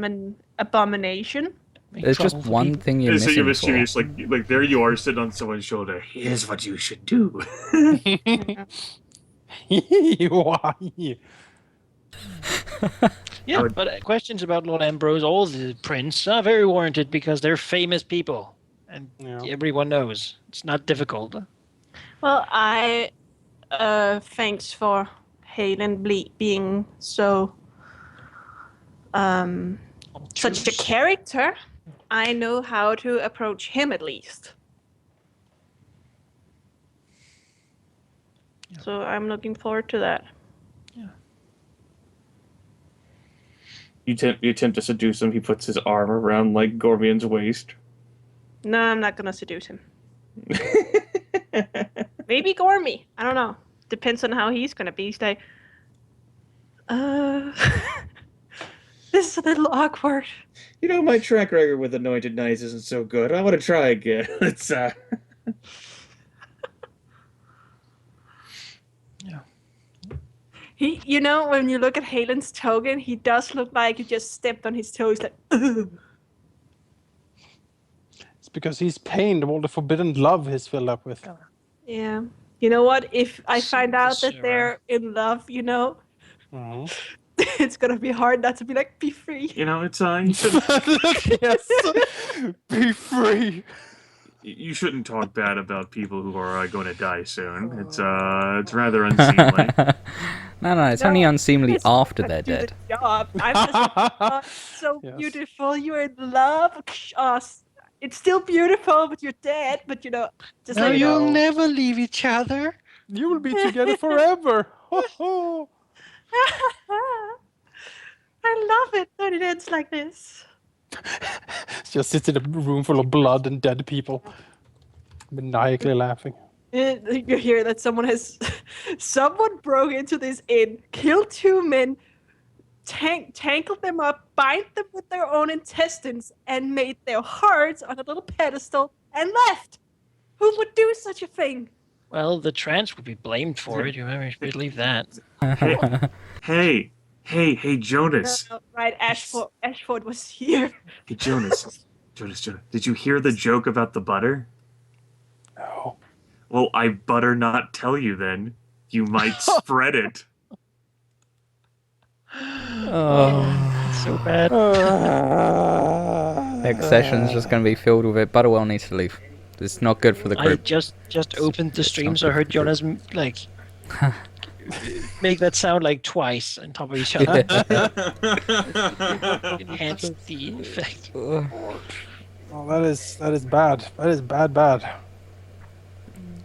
Speaker 2: an abomination.
Speaker 6: There's just one thing you're
Speaker 7: So you're
Speaker 6: missing for.
Speaker 7: mischievous, like there you are sitting on someone's shoulder. Here's what you should do.
Speaker 5: Why?
Speaker 4: Yeah,
Speaker 7: would-
Speaker 4: but questions about Lord Ambrose or the prince are very warranted because they're famous people. And
Speaker 5: Yeah.
Speaker 4: everyone knows. It's not difficult.
Speaker 2: Well, thanks for Halen being so such a character. I know how to approach him at least.
Speaker 4: Yeah.
Speaker 2: So I'm looking forward to that.
Speaker 7: You attempt to seduce him. He puts his arm around like Gormian's waist.
Speaker 2: No, I'm not gonna seduce him. Maybe Gormy. I don't know. Depends on how he's gonna be. He's like, this is a little awkward.
Speaker 7: You know, my track record with anointed knights isn't so good. I want to try again. It's
Speaker 2: He, you know, when you look at Halen's token, he does look like he just stepped on his toes. Like, ugh.
Speaker 5: It's because he's pained of all the forbidden love he's filled up with.
Speaker 2: Yeah. You know what? If I find out that
Speaker 4: Sure.
Speaker 2: they're in love, you know,
Speaker 5: Mhm.
Speaker 2: it's gonna be hard not to be like, be free.
Speaker 7: you know, it's you shouldn't
Speaker 5: Yes. Be free.
Speaker 7: you shouldn't talk bad about people who are going to die soon. It's rather unseemly.
Speaker 6: No, it's only
Speaker 2: No,
Speaker 6: unseemly
Speaker 2: It's
Speaker 6: after
Speaker 2: not
Speaker 6: they're
Speaker 2: do the
Speaker 6: dead.
Speaker 2: Job. I'm just like, oh, so
Speaker 5: Yes.
Speaker 2: beautiful. You're in love. Oh, it's still beautiful, but you're dead. But you know, just
Speaker 4: No,
Speaker 2: like
Speaker 5: you-
Speaker 4: you'll
Speaker 5: know.
Speaker 4: never leave each other.
Speaker 5: You will be together forever. Ho, ho.
Speaker 2: I love it when it ends like this.
Speaker 5: Just sits in a room full of blood and dead people, maniacally laughing.
Speaker 2: You hear that someone broke into this inn, killed 2 men, tangled them up, bind them with their own intestines, and made their hearts on a little pedestal and left. Who would do such a thing?
Speaker 4: Well, the trance would be blamed for it. You never believe that.
Speaker 7: Hey, Jonas.
Speaker 2: Right, Ashford was here.
Speaker 7: Hey, Jonas. Jonas. Did you hear the joke about the butter?
Speaker 5: No.
Speaker 7: Well, I butter not tell you then. You might spread it.
Speaker 6: Oh.
Speaker 4: So bad.
Speaker 6: Next session's just going to be filled with it. Butterwell needs to leave. It's not good for the
Speaker 4: I
Speaker 6: group.
Speaker 4: just opened the stream,
Speaker 6: not
Speaker 4: so I
Speaker 6: good
Speaker 4: heard
Speaker 6: for the
Speaker 4: Jonas like make that sound like twice on top of each other. Enhance the effect.
Speaker 5: Oh, that is bad. That is bad.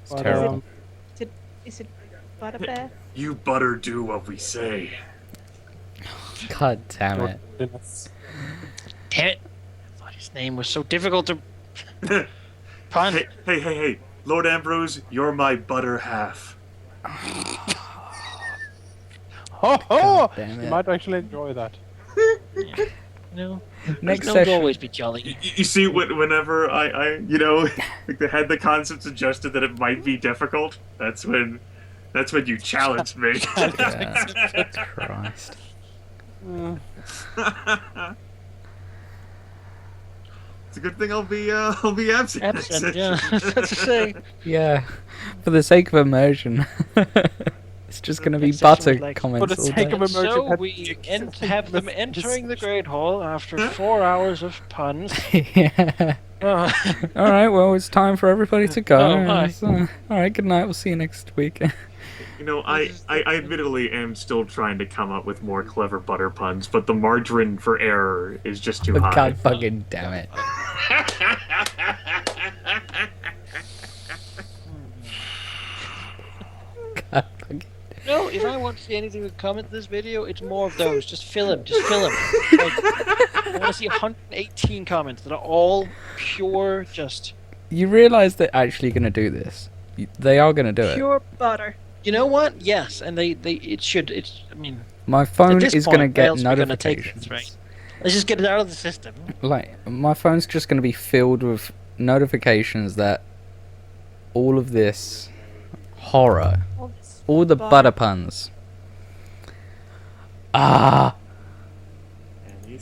Speaker 6: It's terrible.
Speaker 2: Is it butter bear?
Speaker 7: You butter do what we say.
Speaker 6: God damn it.
Speaker 5: Goodness.
Speaker 4: Damn it! I thought his name was so difficult to pun.
Speaker 7: Hey. Lord Ambrose, you're my butter half.
Speaker 5: Ho, ho!
Speaker 6: damn
Speaker 5: You
Speaker 6: it.
Speaker 5: might actually enjoy that.
Speaker 4: You know,
Speaker 6: Next
Speaker 4: no,
Speaker 6: session.
Speaker 4: always be jolly.
Speaker 7: You see, whenever I like they had the concepts adjusted that it might be difficult, that's when That's when you challenged me.
Speaker 6: Yeah. Christ.
Speaker 7: It's a good thing I'll be absent. next
Speaker 4: Absent, yeah.
Speaker 7: session.
Speaker 4: That's to say.
Speaker 6: Yeah, for the sake of immersion. It's just gonna be
Speaker 4: Next session
Speaker 6: butter
Speaker 4: was like-
Speaker 6: comments
Speaker 5: For the
Speaker 6: all
Speaker 5: sake
Speaker 6: day.
Speaker 5: of immersion,
Speaker 4: So
Speaker 5: had
Speaker 4: we
Speaker 5: dicks.
Speaker 4: have them entering the Great Hall after 4 hours of puns.
Speaker 6: Yeah.
Speaker 4: Oh,
Speaker 6: Alright, well, it's time for everybody to go.
Speaker 4: Oh, hi.
Speaker 6: Alright, good night. We'll see you next week.
Speaker 7: You know, I admittedly am still trying to come up with more clever butter puns, but the margin for error is just too high.
Speaker 6: God fucking damn it. God fucking.
Speaker 4: no, if I want to see anything to comment this video, it's more of those. Just fill them. Just fill them. Like, I want to see 118 comments that are all pure, just...
Speaker 6: You realize they're actually gonna do this. They are gonna do it.
Speaker 2: Pure butter.
Speaker 4: You know what? Yes, and it should. It's. I mean,
Speaker 6: My
Speaker 4: at
Speaker 6: phone
Speaker 4: this
Speaker 6: is
Speaker 4: point,
Speaker 6: gonna
Speaker 4: why
Speaker 6: get
Speaker 4: else are we gonna take
Speaker 6: notifications.
Speaker 4: this, right? Let's just get it out of the system.
Speaker 6: Like, my phone's just gonna be filled with notifications that all of this horror, all the butter puns. Ah,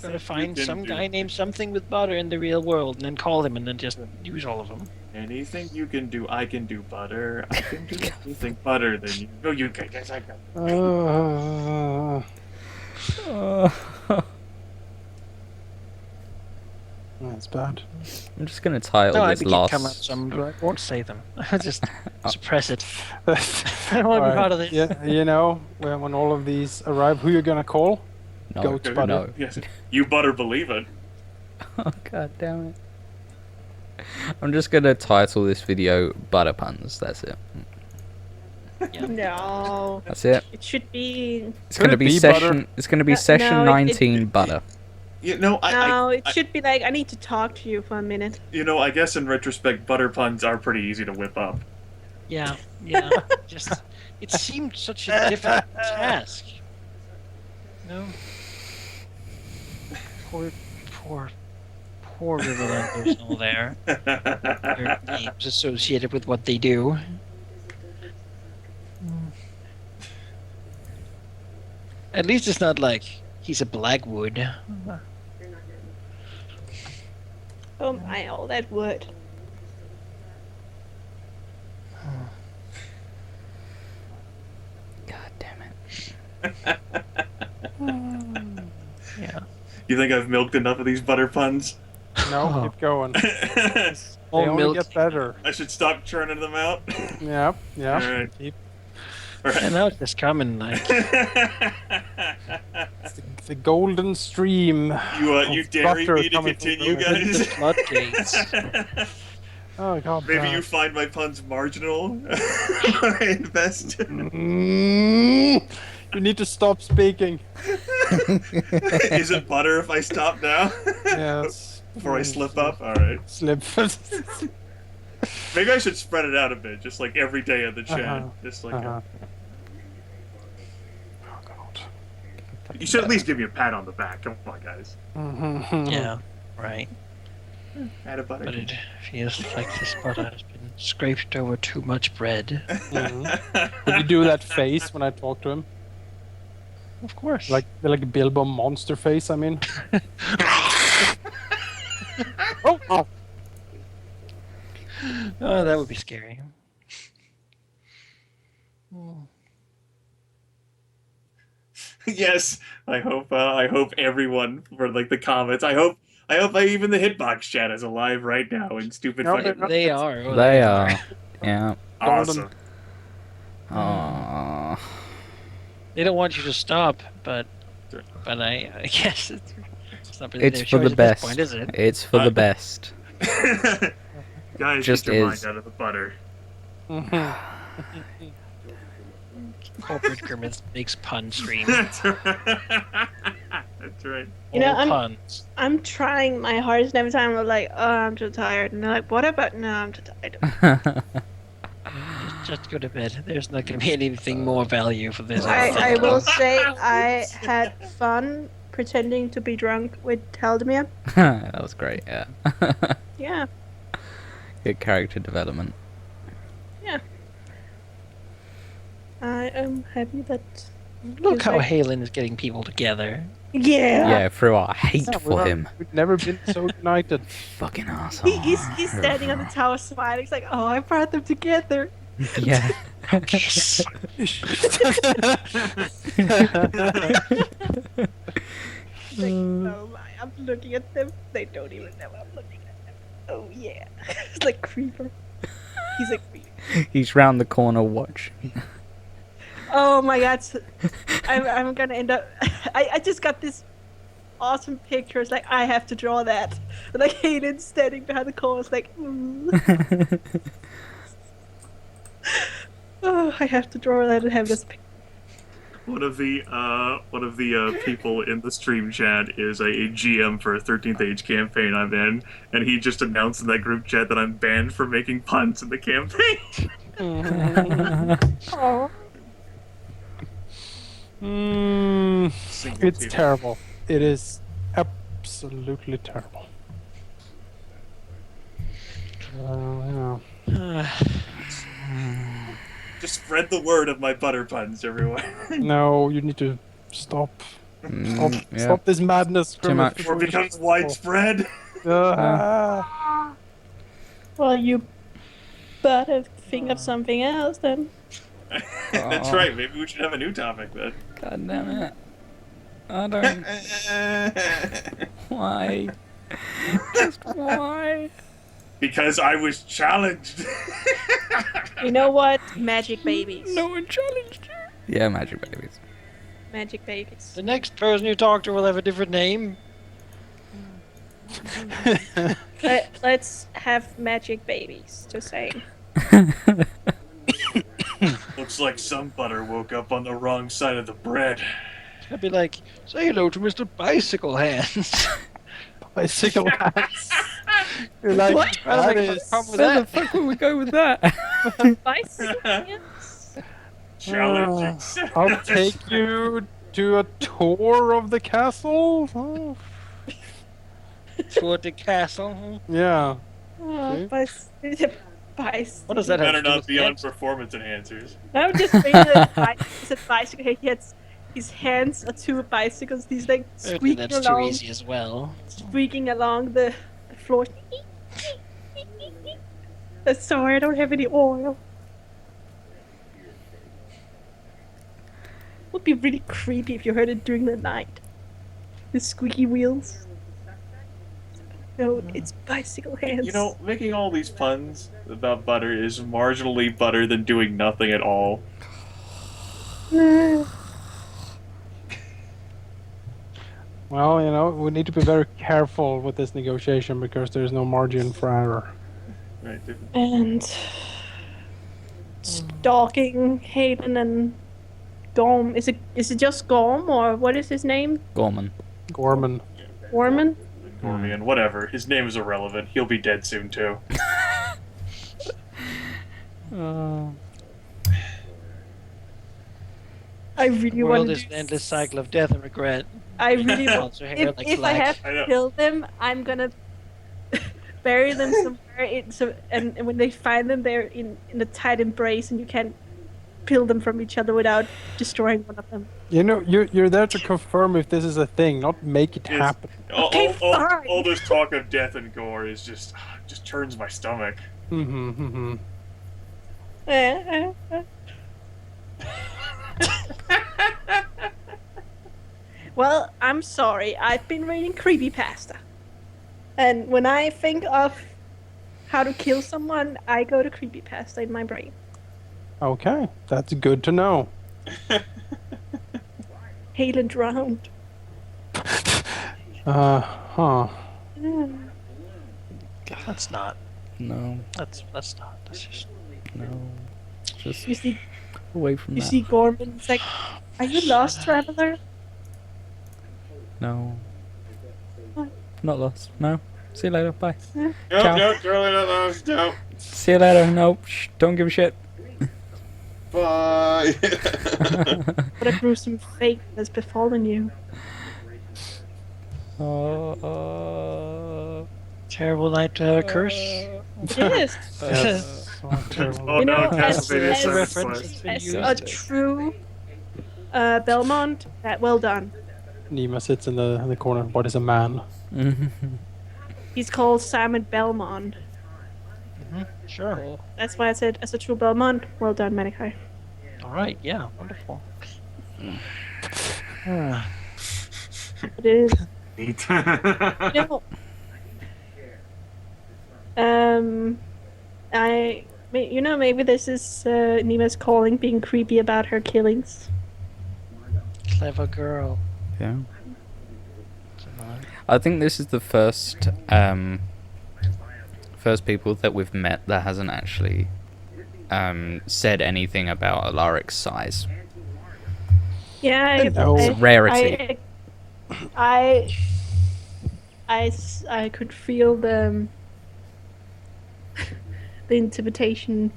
Speaker 4: Gotta find some guy named something with butter in the real world, and then call him, and then just use all of them.
Speaker 7: Anything you can do, I can do butter. I can do anything butter than you. No, you can. Yes, I can.
Speaker 5: That's bad.
Speaker 6: I'm just gonna title
Speaker 4: No, I
Speaker 6: this
Speaker 4: begin
Speaker 6: last.
Speaker 4: come out some, but I won't say them. I just suppress it. I
Speaker 5: I
Speaker 4: don't want to be part of this.
Speaker 5: Yeah, you know, when all of these arrive, who you're gonna call?
Speaker 6: No,
Speaker 5: Goat's butter.
Speaker 6: no.
Speaker 7: Yes, you better believe it.
Speaker 6: Oh god damn it. I'm just gonna title this video Butter Puns, that's it.
Speaker 2: No.
Speaker 6: That's it.
Speaker 2: It should be.
Speaker 6: It's
Speaker 5: Could
Speaker 6: gonna
Speaker 5: it
Speaker 6: be
Speaker 5: be
Speaker 6: session
Speaker 5: butter?
Speaker 6: it's gonna be
Speaker 2: No,
Speaker 6: session
Speaker 2: no, it-
Speaker 6: 19 butter.
Speaker 7: You know,
Speaker 2: No, it should be like, I need to talk to you for a minute.
Speaker 7: I guess in retrospect, butter puns are pretty easy to whip up.
Speaker 4: Yeah, yeah. Just it seemed such a difficult task. No. Poor Riverlanders and all there. Their names associated with what they do. At least it's not like he's a Blackwood.
Speaker 2: Oh my, all that wood.
Speaker 6: God damn it.
Speaker 4: Yeah.
Speaker 7: You think I've milked enough of these butter puns?
Speaker 5: No, keep going. They
Speaker 4: All
Speaker 5: only
Speaker 4: milk.
Speaker 5: get better.
Speaker 7: I should stop churning them out.
Speaker 5: Yeah, yeah.
Speaker 7: Alright.
Speaker 5: Keep
Speaker 4: And now it's just coming like
Speaker 5: the golden stream.
Speaker 7: You
Speaker 5: of
Speaker 7: dare
Speaker 5: butter
Speaker 7: me to
Speaker 5: coming from
Speaker 7: continue,
Speaker 5: the-
Speaker 4: the
Speaker 7: guys?
Speaker 4: floodgates.
Speaker 5: Oh god.
Speaker 7: Maybe
Speaker 5: damn.
Speaker 7: you find my puns marginal. Invest.
Speaker 5: You need to stop speaking.
Speaker 7: Is it butter if I stop now?
Speaker 5: Yes.
Speaker 7: Before I slip up? Alright.
Speaker 5: Slip.
Speaker 7: Maybe I should spread it out a bit, just like every day of the chat.
Speaker 5: Uh-huh.
Speaker 7: Just like
Speaker 5: Oh god.
Speaker 7: you should at least give me a pat on the back. Come on, guys.
Speaker 4: Yeah, right.
Speaker 7: Add a butter.
Speaker 4: But it feels like this butter has been scraped over too much bread.
Speaker 5: Did you do that face when I talked to him?
Speaker 4: Of course.
Speaker 5: Like Bilbo monster face, I mean. Oh.
Speaker 4: Oh, that would be scary.
Speaker 7: Yes, I hope everyone for like the comments. I hope even the hitbox chat is alive right now in stupid
Speaker 5: No,
Speaker 7: fucking.
Speaker 4: They are. Oh,
Speaker 6: They are. Yeah.
Speaker 7: Awesome.
Speaker 6: Aww.
Speaker 4: They don't want you to stop, but I guess it's not really
Speaker 6: It's
Speaker 4: their
Speaker 6: for the
Speaker 4: choice at this
Speaker 6: best.
Speaker 4: point, is it?
Speaker 6: It's for the best.
Speaker 7: Guys,
Speaker 6: Just
Speaker 7: get your
Speaker 6: is.
Speaker 7: mind out of the butter.
Speaker 4: Corporate Grimace makes pun stream.
Speaker 7: That's right. That's right.
Speaker 2: You know,
Speaker 4: All puns.
Speaker 2: I'm trying my hardest, and every time I'm like, oh, I'm too tired. And they're like, what about? No, I'm too tired.
Speaker 4: Just go to bed. There's not going to be anything more value for this.
Speaker 2: I will say I had fun pretending to be drunk with Halldamir.
Speaker 6: That was great, yeah.
Speaker 2: Yeah.
Speaker 6: Good character development.
Speaker 2: Yeah. I am happy that.
Speaker 4: Look how
Speaker 2: Like-
Speaker 4: Halen is getting people together.
Speaker 2: Yeah.
Speaker 6: Yeah, through our hate
Speaker 5: Yeah,
Speaker 6: for him.
Speaker 5: We've never been so united.
Speaker 6: Fucking asshole.
Speaker 2: He's standing on the tower smiling. He's like, oh, I brought them together.
Speaker 6: Yeah.
Speaker 2: He's like, oh my, I'm looking at them. They don't even know I'm looking at them. Oh yeah. It's like creeper. He's a creeper.
Speaker 6: He's round the corner watching.
Speaker 2: Oh my god. I'm gonna end up. I just got this awesome picture. It's like, I have to draw that. Like Hayden standing behind the corner. It's like, oh, I have to draw that and have this picture.
Speaker 7: One of the people in the stream chat is a GM for a 13th Age campaign I'm in, and he just announced in that group chat that I'm banned for making puns in the campaign.
Speaker 2: Oh.
Speaker 5: It's terrible. It is absolutely terrible. Yeah.
Speaker 7: Just spread the word of my butter puns, everyone.
Speaker 5: No, you need to stop.
Speaker 6: Yeah.
Speaker 5: Stop this madness.
Speaker 6: Too much.
Speaker 7: Or becomes widespread.
Speaker 5: Ah.
Speaker 2: Well, you better think of something else then.
Speaker 7: That's right. Maybe we should have a new topic then.
Speaker 6: God damn it. I don't. Why? Just why?
Speaker 7: Because I was challenged.
Speaker 2: You know what? Magic babies.
Speaker 6: No one challenged you. Yeah, magic babies.
Speaker 2: Magic babies.
Speaker 4: The next person you talk to will have a different name.
Speaker 2: Let's have magic babies. Just saying.
Speaker 7: Looks like some butter woke up on the wrong side of the bread.
Speaker 4: I'd be like, say hello to Mr. Bicycle Hands.
Speaker 5: Bicycle hands. You're like,
Speaker 4: What?
Speaker 5: that is...
Speaker 4: Where
Speaker 6: Where the fuck would we go with that?
Speaker 2: Bicycle hands?
Speaker 7: Challenging.
Speaker 5: I'll take you to a tour of the castle. Oh,
Speaker 4: Toward the castle.
Speaker 5: yeah.
Speaker 2: Oh, bicycle.
Speaker 4: What does that have
Speaker 7: Better
Speaker 4: to do
Speaker 7: not
Speaker 4: with
Speaker 7: be on
Speaker 4: hands?
Speaker 7: performance enhancers.
Speaker 2: No, just it's a bicycle. He has his hands are two bicycles. He's like squeaking
Speaker 4: That's too
Speaker 2: along,
Speaker 4: easy as well.
Speaker 2: squeaking along the floor. Sorry, I don't have any oil. Would be really creepy if you heard it during the night. The squeaky wheels. No, it's bicycle hands.
Speaker 7: You know, making all these puns about butter is marginally better than doing nothing at all.
Speaker 5: Well, you know, we need to be very careful with this negotiation because there's no margin for error.
Speaker 7: Right.
Speaker 2: And stalking Hayden and Gorm. Is it just Gorm or what is his name?
Speaker 6: Gorman.
Speaker 5: Gorman.
Speaker 2: Gorman?
Speaker 7: Gormian, whatever. His name is irrelevant. He'll be dead soon too.
Speaker 2: I really
Speaker 4: The
Speaker 2: want
Speaker 4: world
Speaker 2: to
Speaker 4: is an endless cycle of death and regret.
Speaker 2: I really want.
Speaker 4: Monster hair like
Speaker 2: If I
Speaker 4: black.
Speaker 2: have
Speaker 7: I know.
Speaker 2: to kill them, I'm gonna bury them somewhere. And when they find them, they're in a tight embrace, and you can't peel them from each other without destroying one of them.
Speaker 5: You know, you're there to confirm if this is a thing, not make it
Speaker 7: Yes.
Speaker 5: happen.
Speaker 2: Okay, fine.
Speaker 7: All this talk of death and gore is just turns my stomach.
Speaker 5: Mm-hmm.
Speaker 2: Well, I'm sorry. I've been reading creepypasta. And when I think of how to kill someone, I go to creepypasta in my brain.
Speaker 5: Okay, that's good to know.
Speaker 2: Halen drowned.
Speaker 5: Huh.
Speaker 4: That's not.
Speaker 6: No,
Speaker 4: That's not. That's just.
Speaker 6: no. Just
Speaker 2: You see,
Speaker 6: away from
Speaker 2: you
Speaker 6: that.
Speaker 2: see Gorman. It's like, are you lost, traveler?
Speaker 6: No.
Speaker 2: What?
Speaker 6: Not lost. No. See you later. Bye.
Speaker 7: No,
Speaker 6: Ciao.
Speaker 7: no, Charlie, no.
Speaker 6: See you later. No. Shh, don't give a shit.
Speaker 8: Bye.
Speaker 2: What a gruesome fate has befallen you.
Speaker 6: Oh.
Speaker 4: Terrible night to have a curse.
Speaker 2: It is.
Speaker 5: Yes. Oh, terrible.
Speaker 7: Oh
Speaker 2: You
Speaker 7: no,
Speaker 2: know,
Speaker 7: Castlevania
Speaker 2: as-
Speaker 7: 7
Speaker 4: reference
Speaker 7: Quest.
Speaker 4: has been
Speaker 2: As
Speaker 4: used.
Speaker 2: a true Belmont, well done.
Speaker 5: Nima sits in the corner. What is a man?
Speaker 2: He's called Simon Belmont.
Speaker 4: Sure.
Speaker 2: That's why I said, as a true Belmont, well done, Manikai.
Speaker 4: All right. Yeah. Wonderful.
Speaker 2: It is,
Speaker 7: Neat.
Speaker 2: you know, maybe this is Nima's calling, being creepy about her killings.
Speaker 4: Clever girl.
Speaker 6: Yeah. I think this is the first people that we've met that hasn't actually said anything about Alaric's size.
Speaker 2: Yeah,
Speaker 5: It's a
Speaker 6: rarity.
Speaker 2: I could feel the intimidation.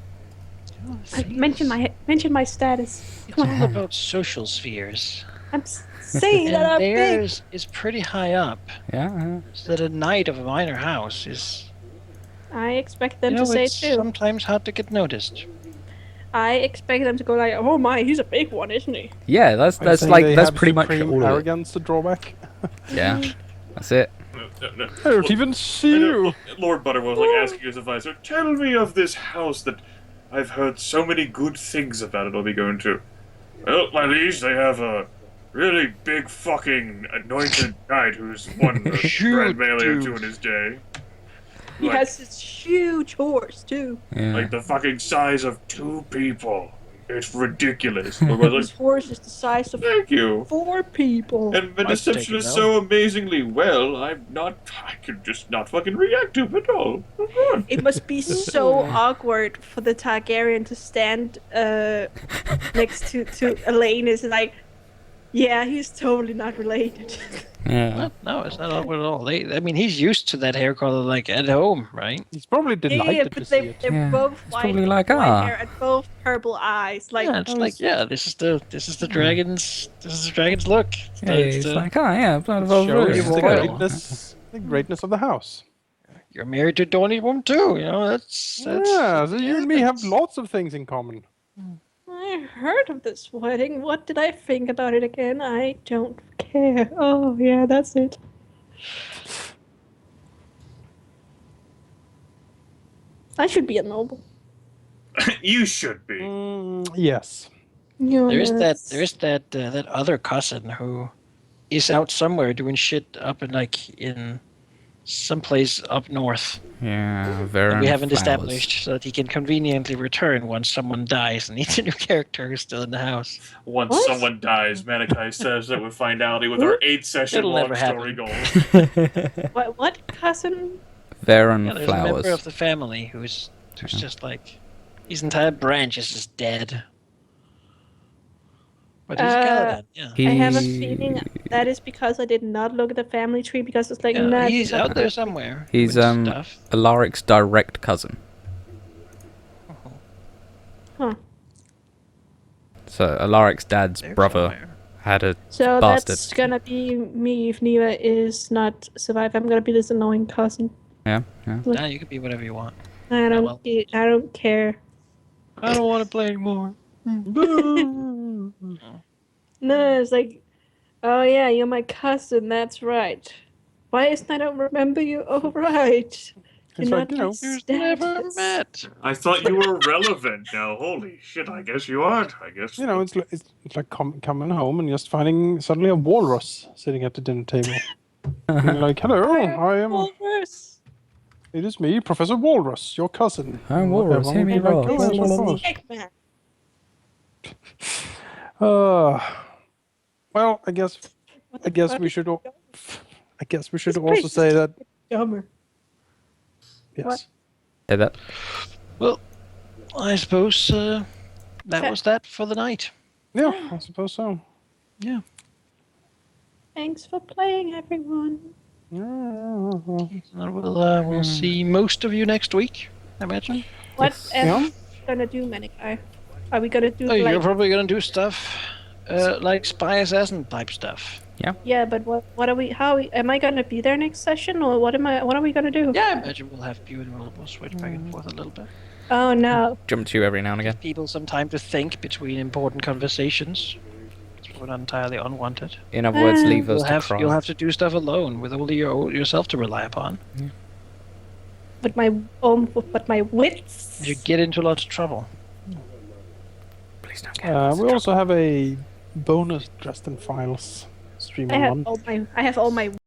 Speaker 2: Mention my status.
Speaker 4: It's
Speaker 2: Come
Speaker 4: all
Speaker 2: on.
Speaker 4: about social spheres.
Speaker 2: I'm saying that
Speaker 4: And
Speaker 2: I'm big.
Speaker 4: theirs is pretty high up.
Speaker 6: Yeah.
Speaker 4: So that a knight of a minor house is,
Speaker 2: I expect them
Speaker 4: you know,
Speaker 2: to say it
Speaker 4: it's
Speaker 2: too.
Speaker 4: sometimes hard to get noticed.
Speaker 2: I expect them to go like, "Oh my, he's a big one, isn't he?"
Speaker 6: Yeah,
Speaker 5: Are you
Speaker 6: that's
Speaker 5: saying
Speaker 6: like
Speaker 5: they
Speaker 6: that's
Speaker 5: have
Speaker 6: pretty much
Speaker 5: supreme
Speaker 6: all of it.
Speaker 5: arrogance to drawback.
Speaker 6: Yeah, that's it.
Speaker 7: No.
Speaker 5: I don't even see
Speaker 7: I
Speaker 5: you.
Speaker 7: know, Lord Butterworth was like asking his advisor, tell me of this house that I've heard so many good things about it I'll be going to. Well, my liege, they have a really big fucking anointed knight who's won a
Speaker 4: Huge
Speaker 7: grand melee or
Speaker 4: dude.
Speaker 7: two in his day.
Speaker 2: He
Speaker 7: Like-
Speaker 2: has this huge horse too.
Speaker 6: Yeah.
Speaker 7: Like the fucking size of 2 people. It's ridiculous. Lord Butterworth
Speaker 2: His horse is the size of
Speaker 7: Thank you.
Speaker 2: 4 people.
Speaker 7: And my
Speaker 4: I'd
Speaker 7: deception
Speaker 4: take it
Speaker 7: is
Speaker 4: now.
Speaker 7: so amazingly well, I could just not fucking react to it at all. Oh, God.
Speaker 2: It must be so awkward for the Targaryen to stand next to Elaine. Is like, yeah, he's totally not related.
Speaker 6: Yeah.
Speaker 4: What? No, it's not awkward at all. I mean, he's used to that hair color like at home, right?
Speaker 5: He's probably delighted to
Speaker 2: but
Speaker 5: see it.
Speaker 2: they're
Speaker 6: Yeah,
Speaker 2: both
Speaker 6: it's
Speaker 2: white,
Speaker 6: probably like,
Speaker 2: white
Speaker 6: ah.
Speaker 2: hair and both purple eyes. Like,
Speaker 4: Yeah, it's like, yeah, this is the dragon's look. It's
Speaker 6: Yeah,
Speaker 4: the-
Speaker 6: it's
Speaker 4: the-
Speaker 6: like, oh yeah, blood of old
Speaker 4: show
Speaker 6: Rose,
Speaker 4: you
Speaker 6: it's
Speaker 4: all
Speaker 6: the
Speaker 4: right.
Speaker 6: girl.
Speaker 5: The greatness of the house.
Speaker 4: You're married to a Dorney woman too, you know, that's
Speaker 5: Yeah, so you and me have
Speaker 4: that's-
Speaker 5: lots of things in common.
Speaker 2: I heard of this wedding. What did I think about it again? I don't care. Oh, yeah, that's it. I should be a noble.
Speaker 7: You should be.
Speaker 5: Yes.
Speaker 4: There is
Speaker 2: Yes.
Speaker 4: that other cousin who is out somewhere doing shit up in someplace up north
Speaker 6: Yeah,
Speaker 4: that
Speaker 6: Varen
Speaker 4: we haven't
Speaker 6: flowers.
Speaker 4: established, so that he can conveniently return once someone dies and needs a new character who's still in the house.
Speaker 7: Once
Speaker 2: What?
Speaker 7: someone dies, Manikai says that with finality with our 8-session
Speaker 4: It'll
Speaker 7: long
Speaker 4: never
Speaker 7: story
Speaker 4: happen.
Speaker 7: goal.
Speaker 2: What cousin?
Speaker 6: Varen
Speaker 4: Yeah, there's a member
Speaker 6: flowers.
Speaker 4: of the family who's just like his entire branch is just dead. But he's Caladan, yeah.
Speaker 2: I have a feeling that is because I did not look at the family tree because it's like,
Speaker 4: Yeah,
Speaker 2: nah,
Speaker 4: he's
Speaker 2: not-
Speaker 4: out there somewhere.
Speaker 6: He's
Speaker 4: with stuff.
Speaker 6: Alaric's direct cousin.
Speaker 2: Huh.
Speaker 6: So Alaric's dad's
Speaker 4: There
Speaker 6: brother
Speaker 4: somewhere.
Speaker 6: had a
Speaker 2: So
Speaker 6: bastard.
Speaker 2: that's gonna be me if Niva is not survive. I'm gonna be this annoying cousin.
Speaker 6: Yeah.
Speaker 4: Nah, you can be whatever you want.
Speaker 2: I don't.
Speaker 4: well.
Speaker 2: I don't care.
Speaker 4: I don't want to play anymore.
Speaker 2: No, it's like, oh yeah, you're my cousin. That's right. Why isn't I don't remember you? Oh right.
Speaker 5: It's
Speaker 2: You're
Speaker 5: like,
Speaker 2: not
Speaker 5: you know,
Speaker 2: my
Speaker 4: We've never
Speaker 2: status.
Speaker 4: met.
Speaker 7: I thought you were relevant. Now, holy shit, I guess you aren't. I guess.
Speaker 5: You know, it's like coming home and just finding suddenly a walrus sitting at the dinner table. And you're like, hello, I am.
Speaker 2: Walrus.
Speaker 5: It is me, Professor Walrus, your cousin.
Speaker 6: I'm Walrus,
Speaker 5: Whatever.
Speaker 6: hear me
Speaker 5: Like,
Speaker 6: roar.
Speaker 5: oh, yes, of course.
Speaker 2: Eggman.
Speaker 5: Well, I guess
Speaker 2: What the
Speaker 5: we
Speaker 2: fuck?
Speaker 5: should. I guess we should
Speaker 2: This
Speaker 5: also
Speaker 2: place is
Speaker 5: say that.
Speaker 2: Dumber.
Speaker 5: Yes.
Speaker 2: What?
Speaker 6: Say that.
Speaker 4: Well, I suppose that
Speaker 2: Okay.
Speaker 4: was that for the night.
Speaker 5: Yeah, I suppose so.
Speaker 4: Yeah.
Speaker 2: Thanks for playing, everyone.
Speaker 5: Yeah.
Speaker 4: We'll see most of you next week, I imagine.
Speaker 2: What am
Speaker 5: Yeah.
Speaker 2: I gonna do, Manikai? Are we gonna do
Speaker 4: Oh, you're
Speaker 2: like?
Speaker 4: probably gonna do stuff like spy assassin type stuff.
Speaker 2: Yeah, but what are we? Am I gonna be there next session, or what are we gonna do?
Speaker 4: Yeah, I imagine we'll have you and we'll switch back and forth a little bit.
Speaker 2: Oh no.
Speaker 6: jump to you every now and again.
Speaker 4: Give people some time to think between important conversations. It's probably not entirely unwanted.
Speaker 6: In other words, leave us to cry.
Speaker 4: You'll have to do stuff alone with only yourself to rely upon.
Speaker 2: But my wits.
Speaker 4: You get into lots of trouble.
Speaker 6: Please don't get
Speaker 5: We also have a bonus Dresden Files stream
Speaker 2: I
Speaker 5: on
Speaker 2: have
Speaker 5: Monday.
Speaker 2: all my